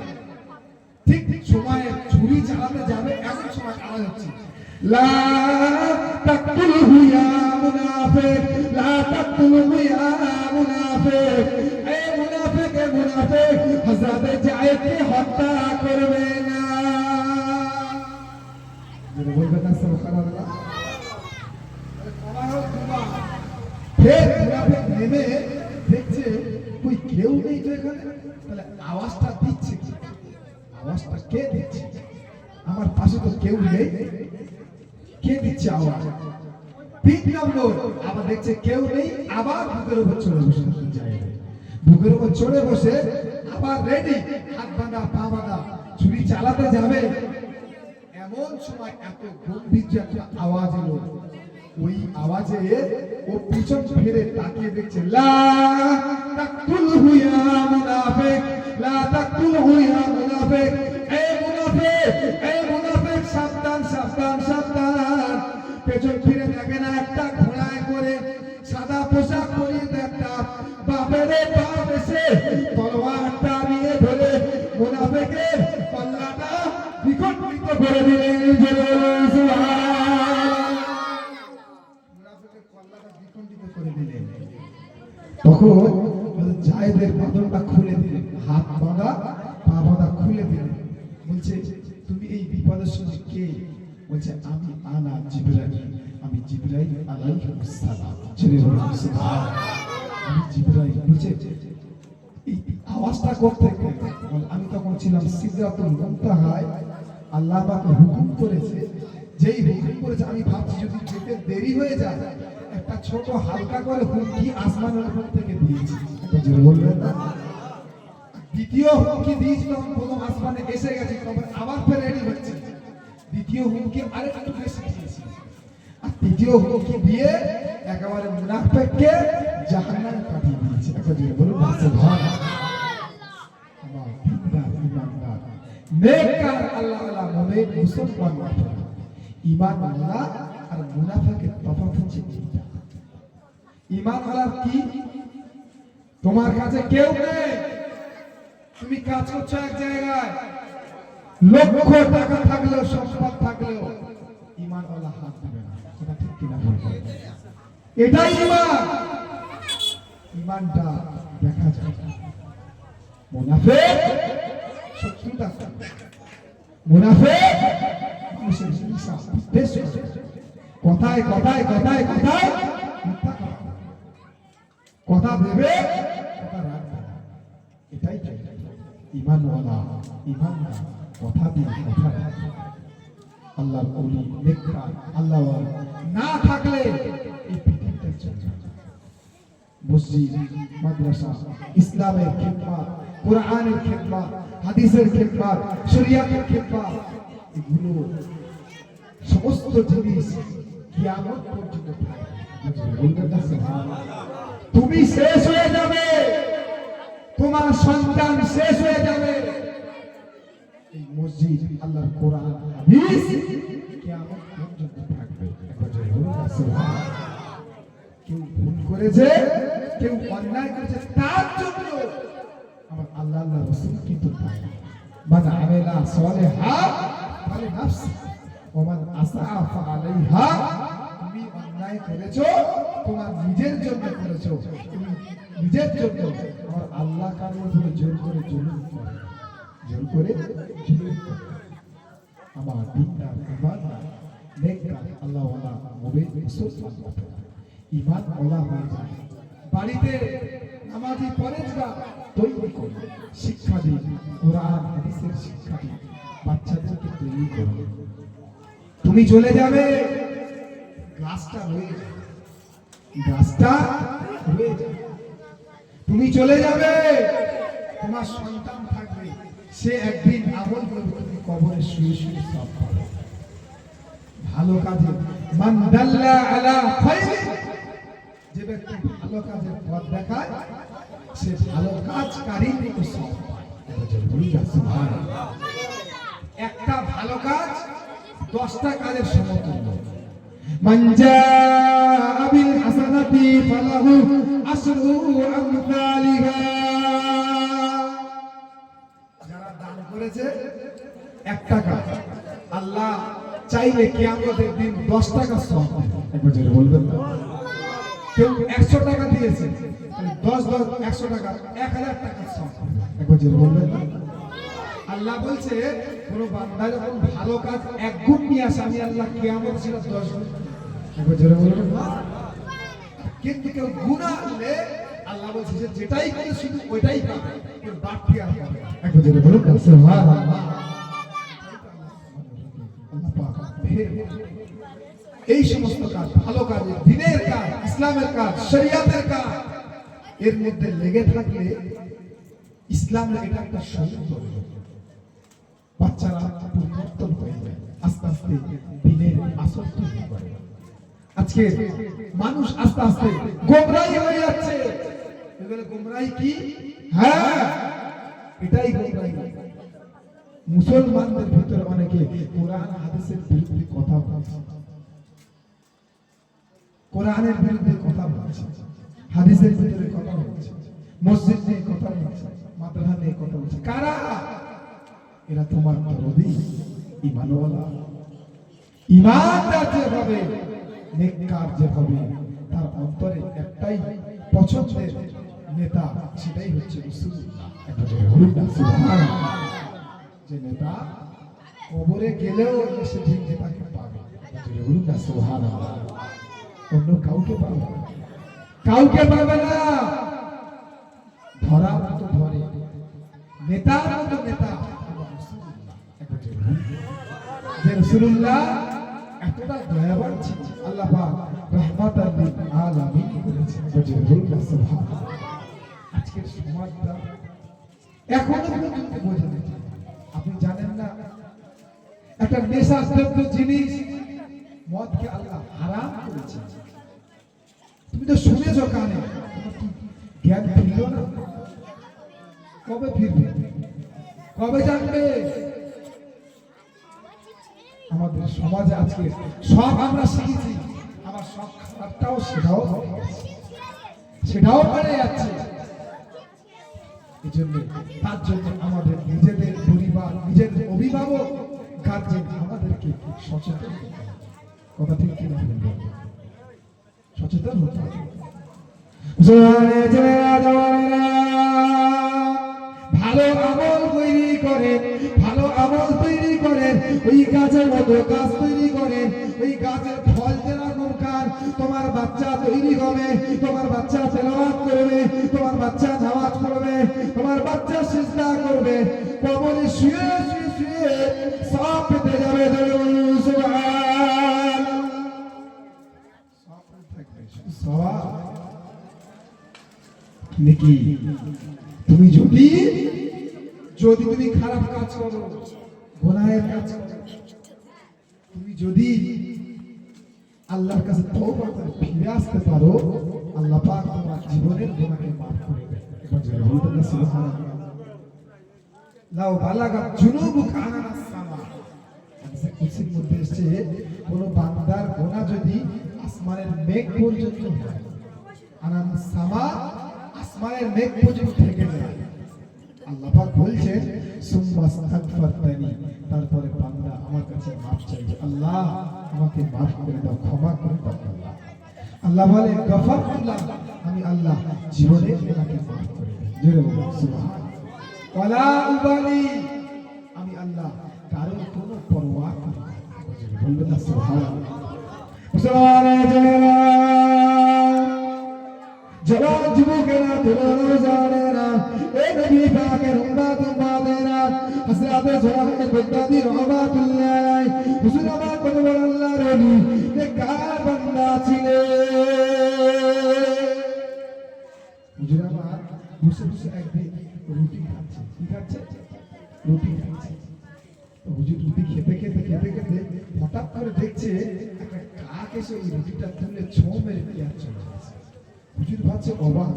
ঠিক সময়ে ছুরি চালাতে যাবে, এমন সময় আওয়াজ হচ্ছে, লা তাকতুলহু ইয়া মুনাফিক, লা তাকতুলহু ইয়া মুনাফিক, এ মুনাফিক, এ মুনাফিক, হযরতে জায়েদকে হত্যা করবে না। যদি বলবেন না সুবহানাল্লাহ। ফের মুনাফিক নেমে দেখছে কই কেউ নেই তো এখানে, তাহলে আওয়াজটা দিচ্ছে কি, আওয়াজটা কে দিচ্ছে, আমার পাশে তো কেউ নেই, কে দিচ্ছে আওয়াজ। 3 নম্বর আবার দেখছে কেউ নেই, আবার বুকের উপর চড়ে বসে যায়, বুকের উপর চড়ে বসে আবার রেডি, হাত বাঁধা, পা বাঁধা, ছুরি চালাতে যাবে। এমন সময় এত গম্ভীর যে একটা আওয়াজ এলো, ওই আওয়াজে ও পিছন ফিরে তাকিয়ে দেখছে, লা তাকতুলহু ইয়া মুনাফিক, লা তাকতুলহু ইয়া মুনাফিক, এ মুনাফিক, এ মুনাফিক, সাবধান, সাবধান, সাবধান। পেছন ফিরে দেখে না, একটা ঘোড়ায় করে সাদা পোশাক পরিয়ে একটা বাপের বাপ এসে তলোয়ারটা নিয়ে ধরে মুনাফিকের পাল্লাটা বিকটিত করে দিলেন। তখন জায়েদের বাঁধনটা খুলে দিলেন, হাত বাঁধা, পা বাঁধা খুলে দিলেন। বলছে তুমি এই বিপদের সময় কে? বলছে আমি আনা জিবরাইল, আমি জিবরাইল আলাইহিস সালাম। ছেড়ে বলুন সুবহানাল্লাহ। আমি জিবরাইল। বলছে এই আওয়াজটা করতে আমি তখন ছিলাম সিদরাতুল মুনতাহায়। আল্লাহ আমাকে হুকুম করেছে, যেই হুকুম করেছে আমি ভাবছি যদি যেতে দেরি হয়ে যায় একটা ছোট হালকা করে হুমকি আসমানের উপর থেকে দিয়েছি। বলবেন না? দ্বিতীয় হুমকি দিয়েছি তখন প্রথম আসমানে এসে গেছে, তখন আবার ফের রেডি হচ্ছে। দ্বিতীয় হুমকি আরেকটু বেশি দিয়েছি, আর তৃতীয় হুমকি দিয়ে একেবারে মুনাফিককে জাহান্নামে পাঠিয়ে দিয়েছি। একবার জোরে বলুন সুবহানাল্লাহ। আমার দিনদার ইমানদার নেককার আল্লাহওয়ালা মুমিন মুসলমান ঈমানওয়ালা আর মুনাফিকের তফাৎ হচ্ছে এইটা। ঈমানওয়ালা কি? তোমার কাছে কেউ নেই, তুমি কাজ করছো এক জায়গায়, লক্ষ টাকা থাকলেও সম্পদ থাকলেও ঈমানওয়ালা হাত দিবে না। এটা ঠিক কিনা বলবো? এটাই ঈমান। ঈমানটা দেখা যায়। মুনাফিক শত্রুতা, মুনাফিক মানুষের হিংসা বিদ্বেষ করে, কথায় কথায় কথায় কথায় মিথ্যা কথা, কথা ভেবে কথা রাখবে। এটাই ঈমানওয়ালা, ঈমানদার কথা দিয়ে কথা রাখবে। আল্লাহর ওলি নেককার আল্লাহওয়ালা না থাকলে এই পৃথিবীতে চলবে না। মসজিদ, মাদ্রাসা, ইসলামের খিদমত, কোরআনের খিদমত, হাদিসের খিদমত, শরিয়াতের খিদমত, এগুলো সমস্ত জিনিস কিয়ামত পর্যন্ত থাকবে। তুমি শেষ হয়ে যাবে, তোমার সন্তান শেষ হয়ে যাবে, এই মসজিদ, আল্লাহর কোরআন, হাদিস কিয়ামত পর্যন্ত থাকবে। কেউ ভুল করেছে, কেউ অন্যায় করেছে, তার জন্য আমার আল্লাহ আল্লাহ রাসূল কিন্তু তাই মান আমিলা সালিহা ফালিনাফসি ওয়া মান আসআ ফাআলাইহা। তুমি অন্যায় করেছো তোমার নিজের জন্য করেছো, তুমি নিজের জন্য। আমার আল্লাহ কারোর উপরে জোর করে জুলুম করে, জোর করে জুলুম করে। আমার দিনদার ইমানদার নেককার আল্লাহওয়ালা মুমিন মুসলমান ঈমান ওয়ালা হয়ে যায়। বাড়িতে নামাজি পরেজগার তৈরি করে শিক্ষা দিন, কোরআন হাদিসের শিক্ষা দিন, বাচ্চাদেরকে তৈরি করো। তুমি চলে যাবে, গাছটা রয়ে যাবে, গাছটা রয়ে যাবে। তুমি চলে যাবে, তোমার সন্তান থাকবে, সে একদিন আমল করবে, তুমি কবরে শুয়ে শুয়ে সব পাবে। ভালো কাজে মান দাল্লা আলা খায়রি, যে ব্যক্তি ভালো কাজের পথ দেখায় সে ভালো কাজকারী কিন্তু সব পায়। সুবহানাল্লাহ। একটা ভালো কাজ 10টা কাজের সমতুল্য। মান জাআ বিল হাসানাতি ফালাহু আশরু আমসালিহা। যারা দান করেছে 1 টাকা, আল্লাহ চাইলে কিয়ামতের দিন 10 টাকা সওয়াব দেবে। একবার জোরে বলবেন না? কেউ 100 টাকা দিয়েছে, 10 100 টাকা 1000 টাকা সওয়াব। একবার জোরে বলবেন না? আল্লাহ বলছে কোন বান্দা যখন ভালো কাজ 1 গুণ নিয়ে আসে, আমি আল্লাহ কিয়ামত সেটা 10 গুণ। একবার জোরে বলবেন না? কিন্তু কেউ গুনাহ আনলে আল্লাহ বলছে যে যেটাই করে শুধু ওইটাই পাবে, এর বাড়তি আর পাবে না। একবার জোরে বলুন সুবহানাল্লাহ। আল্লাহ পাক এই সমস্ত কাজ, ভালো কাজ, দ্বীনের কাজ, ইসলামের কাজ, শরিয়াতের কাজ, এর মধ্যে লেগে থাকলে ইসলাম এটা একটা সৌন্দর্য। বাচ্চারা পরিবর্তন হয়ে যায়, আস্তে আস্তে দ্বীনের আসক্ত হয়ে পড়ে। আজকে মানুষ আস্তে আস্তে গোমরাহী হয়ে যাচ্ছে। এগুলো গোমরাহী কি? হ্যাঁ, এটাই গোমরাহী। মুসলমানদের ভিতরে অনেকে কোরআন হাদিসের বিরুদ্ধে কথা বলছে, কোরআনের বিরুদ্ধে কথা বলছে, হাদিসের বিরুদ্ধে কথা বলছে, মসজিদ নিয়ে কথা বলছে, মাদ্রাসা নিয়ে কথা বলছে। কারা? এরা তোমার দরদি ঈমানওয়ালা। ঈমানদার যে হবে, নেককার যে হবে, তার অন্তরে একটাই পছন্দের নেতা, সেটাই হচ্ছে রাসূলুল্লাহ। একবার বলুন না সুবহানাল্লাহ। যে নেতা কবরে গেলেও সে ঠিক তাকে পাবে। বলুন না সুবহানাল্লাহ। অন্য কাউকে পাবে না, কাউকে পাবে না। ধরার মতো ধরে, নেতার মতো নেতা যে রাসূলুল্লাহ এতটা দয়াবান ছিলেন, আল্লাহ পাক রাহমাতাল লিল আলামিন বলেছেন। বলুন না সুবহানাল্লাহ। আজকের সমাজটা এখনো পর্যন্ত বোঝা যায়। আপনি জানেন না একটা নেশাদ্রব্য জিনিস মদকে আল্লাহ হারাম করেছে। তুমি তো শুনেছো কানে, তোমার কি জ্ঞান ফিরল না? কবে ফিরবে? কবে জানবে? আমাদের সমাজে আজকে সব আমরা শিখেছি, আমার সব খারাপটাও সেটাও বেড়ে যাচ্ছে। এই জন্য তার জন্য আমাদের নিজেদের পরিবার, নিজেদের অভিভাবক, গার্জেন আমাদেরকে সচেতন হতে হবে। কথা ঠিক কিনা বলবো? সচেতন হতে হবে। ভালো আমল তৈরি করেন, ভালো আমল তৈরি করেন, ওই গাছের মতো গাছ তৈরি করেন। ওই গাছের ফল যেরকম খান, তোমার বাচ্চা তৈরি হবে, তোমার বাচ্চা তেলাওয়াত করবে, তোমার বাচ্চা নামাজ পড়বে, তোমার বাচ্চা সিজদা করবে, কবরে শুয়ে শুয়ে শুয়ে সব পেতে যাবে। সুবহানাল্লাহ। সব থাকবে, শুধু সওয়াব নাকি? তুমি যদি তুমি খারাপ কাজ করো, গুনাহের কাজ করো, তুমি যদি আল্লাহর কাছে তওবা করে ফিরে আসতে পারো, আল্লাহ পাক তোমার জীবনের গুনাহকে মাফ করে দেন। এবার জোরে বলুন না সুবহানাল্লাহ। লাউ বালাগাত জুনুবুকা আনানাস সামা। হাদিসে কুদসির মধ্যে এসেছে, কোন বান্দার গুনাহ যদি আসমানের মেঘ পর্যন্ত হয়, আনানাস সামা আসমানের মেঘ পর্যন্ত থেকে যায়, আল্লাহ পাক বলছেন সুম্মা আস্তাগফারতানি, তারপরে বান্দা আমার কাছে মাফ চাইবে, আল্লাহ আমাকে মাফ করে দাও, ক্ষমা করে দাও। আল্লাহ আল্লাহ বলে গফারতুল্লাহ, আমি আল্লাহ জীবনের গুনাহকে মাফ করে দেই। জোরে বলুন সুবহানাল্লাহ। ওয়ালা উবালি, আমি আল্লাহ কারোর কোনো পরোয়া করি না। জোরে বলুন না সুবহানাল্লাহ। মুসলমানের জওয়ান যুবকেরা, তরুণ জানেরা, এই নবী পাকের উম্মত উম্মতেরা, হযরত জওয়ান বগদাদি রাহমাতুল্লাহ আলাইহি, হুজুর আমার কত বড় আল্লাহর ওলি, নেককার বান্দা ছিলেন। হুজুর আমার বসে বসে একদিন রুটি খাচ্ছে। কি খাচ্ছে? রুটি খাচ্ছে। তো হুজুর রুটি খেতে খেতে খেতে খেতে হঠাৎ করে দেখছে একটা কাক এসে ওই রুটিটা তুলে ছোঁ মেরে পেঁয়াজ চলে যাচ্ছে। হুজুর ভাবছে অবাক,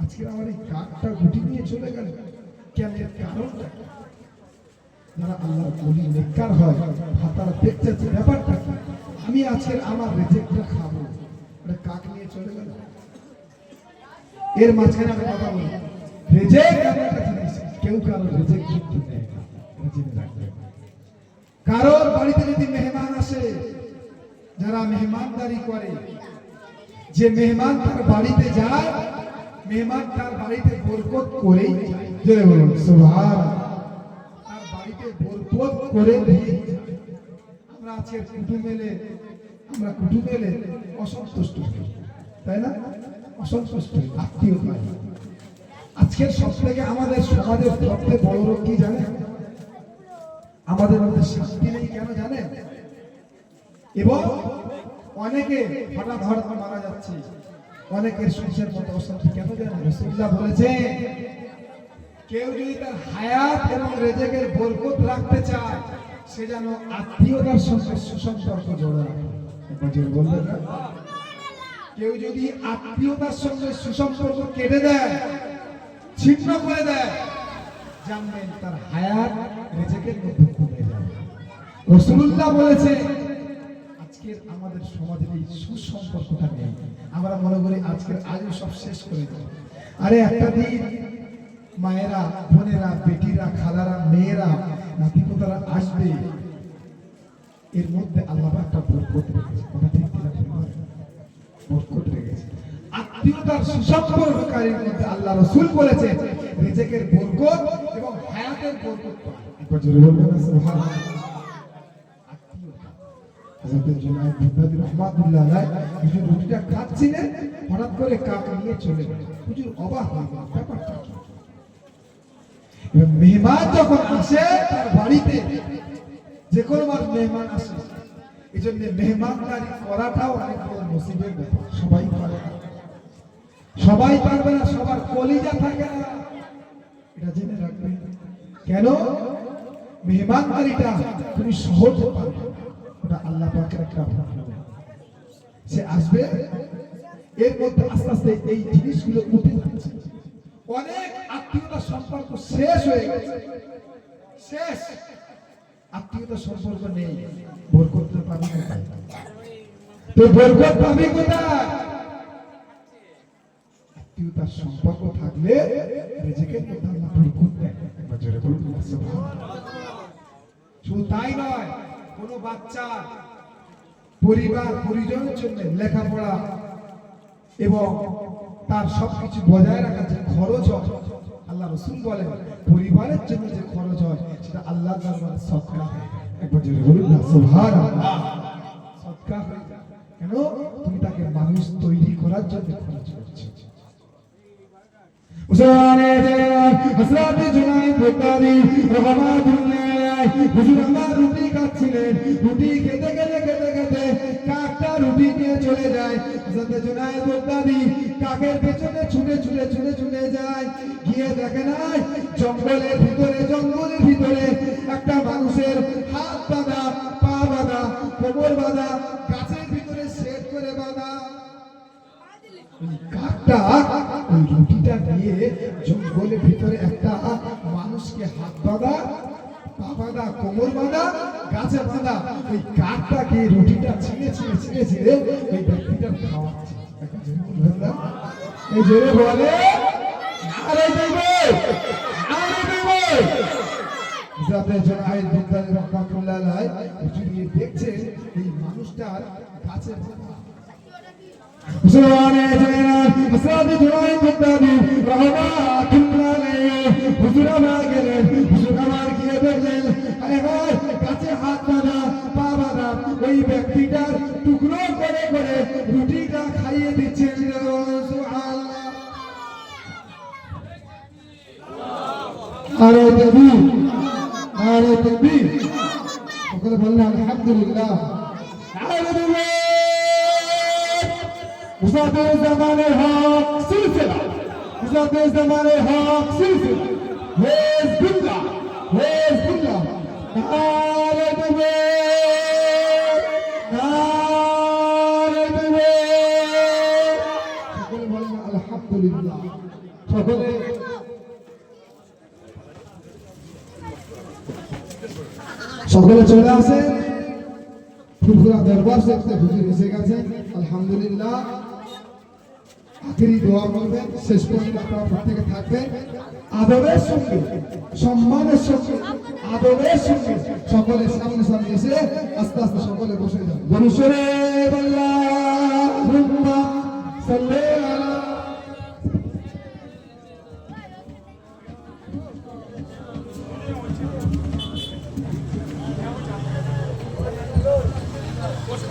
আজকে আমার এই কাকটা রুটি নিয়ে চলে গেল কেন? এর কারণটা, যারা আল্লাহর ওলি নেককার হয় তারা দেখতে চাচ্ছে ব্যাপারটা কি, আমি আজকে আমার রিজেক্টটা খাবো, এটা কাক নিয়ে চলে গেল। এর মাঝখানে আমি কথা বলি, রিজেক্ট এমন একটা জিনিস, কেউ কারো রিজেক্ট যুক্ত নেয় না, এটা জেনে রাখবে। কারোর বাড়িতে যদি মেহমান আসে, যারা মেহমানদারি করে, যে মেহমান তার বাড়িতে যায়, মেহমান তার বাড়িতে বরকত করেই যায়। জোরে বলুন সুবহানাল্লাহ। তার বাড়িতে বরকত করে দিয়ে যায়। আমরা আজকে কুটুম এলে অসন্তুষ্ট, তাই না? অসন্তুষ্ট, আত্মীয়তা। আজকের সবথেকে আমাদের সমাজের সবথেকে বড় রোগ কি জানেন? আমাদের মধ্যে শান্তি নেই, কেন জানেন? এবং অনেকে হঠাৎ হঠাৎ মারা যাচ্ছে, অনেকের সংসার মতো অশান্তি, কেন জানেন? রাসূলুল্লাহ বলেছেন, কেউ যদি তার হায়াত এবং রিজিকের বরকত রাখতে চায়, সে যেন আত্মীয়তার সঙ্গে সুসম্পর্ক জোড়া রাখে। একবার জোরে বলবেন না? কেউ যদি আত্মীয়তার সঙ্গে সুসম্পর্ক কেটে দেয়, ছিন্ন করে দেয়, জানবেন তার হায়াত রিজিকের মধ্যে কমে যাবে। রাসূলুল্লাহ বলেছে, আজকের আমাদের সমাজে এই সুসম্পর্কটা নেই। আমরা মনে করি আজকের আজও সব শেষ করে দেব। আরে একটা দিন মায়েরা, বোনেরা, বেটিরা, খালারা, মেয়েরা, নাতিপোতারা আসবে, এর মধ্যে আল্লাহ একটা বরকত রেখেছে। কথা ঠিক কিনা বলুন? বরকত রেখেছে। আত্মীয়তার সুসম্পর্ককারীর মধ্যে আল্লাহ রাসূল বলেছেন রিজিকের বরকত এবং হায়াতের বরকত। একবার জোরে বলবেন না সুবহানাল্লাহ। হযরত জুনায়েদ বাগদাদী রাহমাতুল্লাহ আলাইহি হুজুর রুটিটা খাচ্ছিলেন, হঠাৎ করে কাক নিয়ে চলে গেল। হুজুর অবাক হয়ে গেল, ব্যাপারটা কি? এবার মেহমান যখন আসে তার বাড়িতে, যে কোনো মেহমান আসে, এই জন্য মেহমানদারি করাটাও অনেক বড় নসিবের ব্যাপার। সবাই পারে না, সবাই পারবে না, সবার কলিজা থাকে না, এটা জেনে রাখবেন। কেন? মেহমানদারিটা তুমি সহজে পারবে, ওটা আল্লাহ পাকের একটা ভাবনা। সে আসবে, এর মধ্যে আস্তে আস্তে এই জিনিসগুলো উঠে যাচ্ছে। অনেক আত্মীয়তার সম্পর্ক শেষ হয়ে গেছে, শেষ আত্মীয়তার সম্পর্ক নেই। বরকত পাবি কোথায়? তো বরকত পাবি কোথায়? আত্মীয়তার সম্পর্ক থাকলে রিজিকের মধ্যে আল্লাহ বরকত দেয়। একবার জোরে বলুন সুবহানাল্লাহ। শুধু তাই নয়, কোন বাচ্চা পরিবার পরিজনের জন্য লেখাপড়া এবং তার সবকিছু বজায় রাখার যে খরচ হয়, আল্লাহ রাসূল বলেন পরিবারের জন্য যে খরচ হয় সেটা আল্লাহর দরবারে সদকা হয়। একবার জোরে বলুন না সুবহানাল্লাহ। সদকা হয়। কেন? তুমি তাকে মানুষ তৈরি করার জন্য খরচ করছো। উসমানে হযরত জুনায়েদ বাগদাদী রাহমাতুল্লাহ আলাইহি হুজুর আমার রুটি খাচ্ছিলেন, রুটি খেতে খেতে খেতে খেতে কাকটা রুটি নিয়ে চলে যায়। হযরত জুনায়েদ বাগদাদী কাকের পেছনে ছুটে ছুটে ছুটে ছুটে যায়, গিয়ে দেখে নাই জঙ্গলের ভিতরে একটা মানুষের হাত বাঁধা, পা বাঁধা, কোমর বাঁধা, গাছের ভিতরে সেট করে বাঁধা। কাকটা ওই রুটিটা নিয়ে জঙ্গলের ভিতরে একটা মানুষকে হাত বাঁধা, পা বাঁধা, কোমর বাঁধা, গাছে বাঁধা, ওই কাকটাকে রুটিটা ছিঁড়ে ছিঁড়ে ছিঁড়ে ছিঁড়ে ওই ব্যক্তিটা খাওয়াচ্ছে। এই জোরে বলে আরে দেব, আরে দেব। যাতে জুনায়েদ বাগদাদী রাহমাতুল্লাহ আলাইহি হুজুর দেখছে এই মানুষটার গাছে বাঁধা। উসমানে হযরত জুনায়েদ বাগদাদী রাহমাতুল্লাহ আলাইহি হুজুর আমার গেলেন, হুজুর আমার গিয়ে দেখলেন আরে ভাই কাছে হাত বাঁধা, পা বাঁধা ওই ব্যক্তিটার টুকরো করে করে রুটিটা খাইয়ে দিচ্ছেন। সুবহানাল্লাহ। আরে দেবী, আরে দেবী, সকলে বললেন আলহামদুলিল্লাহ। আরে দেবী মুসাফির জামানের হক সিলসিলা, মুসাফির জামানের হক সিলসিলা, হিজবুল্লাহ, হিজবুল্লাহ। আরে দেবে, আরে দেবে, সকলে বলেন আলহামদুলিল্লাহ। সকলে চলে আসে, ফুরফুরা দরবার থেকে হুজুর এসে গেছেন। আলহামদুলিল্লাহ। আখেরি দোয়া করবেন, শেষ পর্যন্ত আপনারা প্রত্যেকে থাকবেন। আদবের সঙ্গে, সম্মানের সঙ্গে, আদবের সঙ্গে সকলে সামনে সামনে এসে আস্তে আস্তে সকলে বসে যান। গরুসরে আল্লাহুম্মা সাল্লি আলা বসে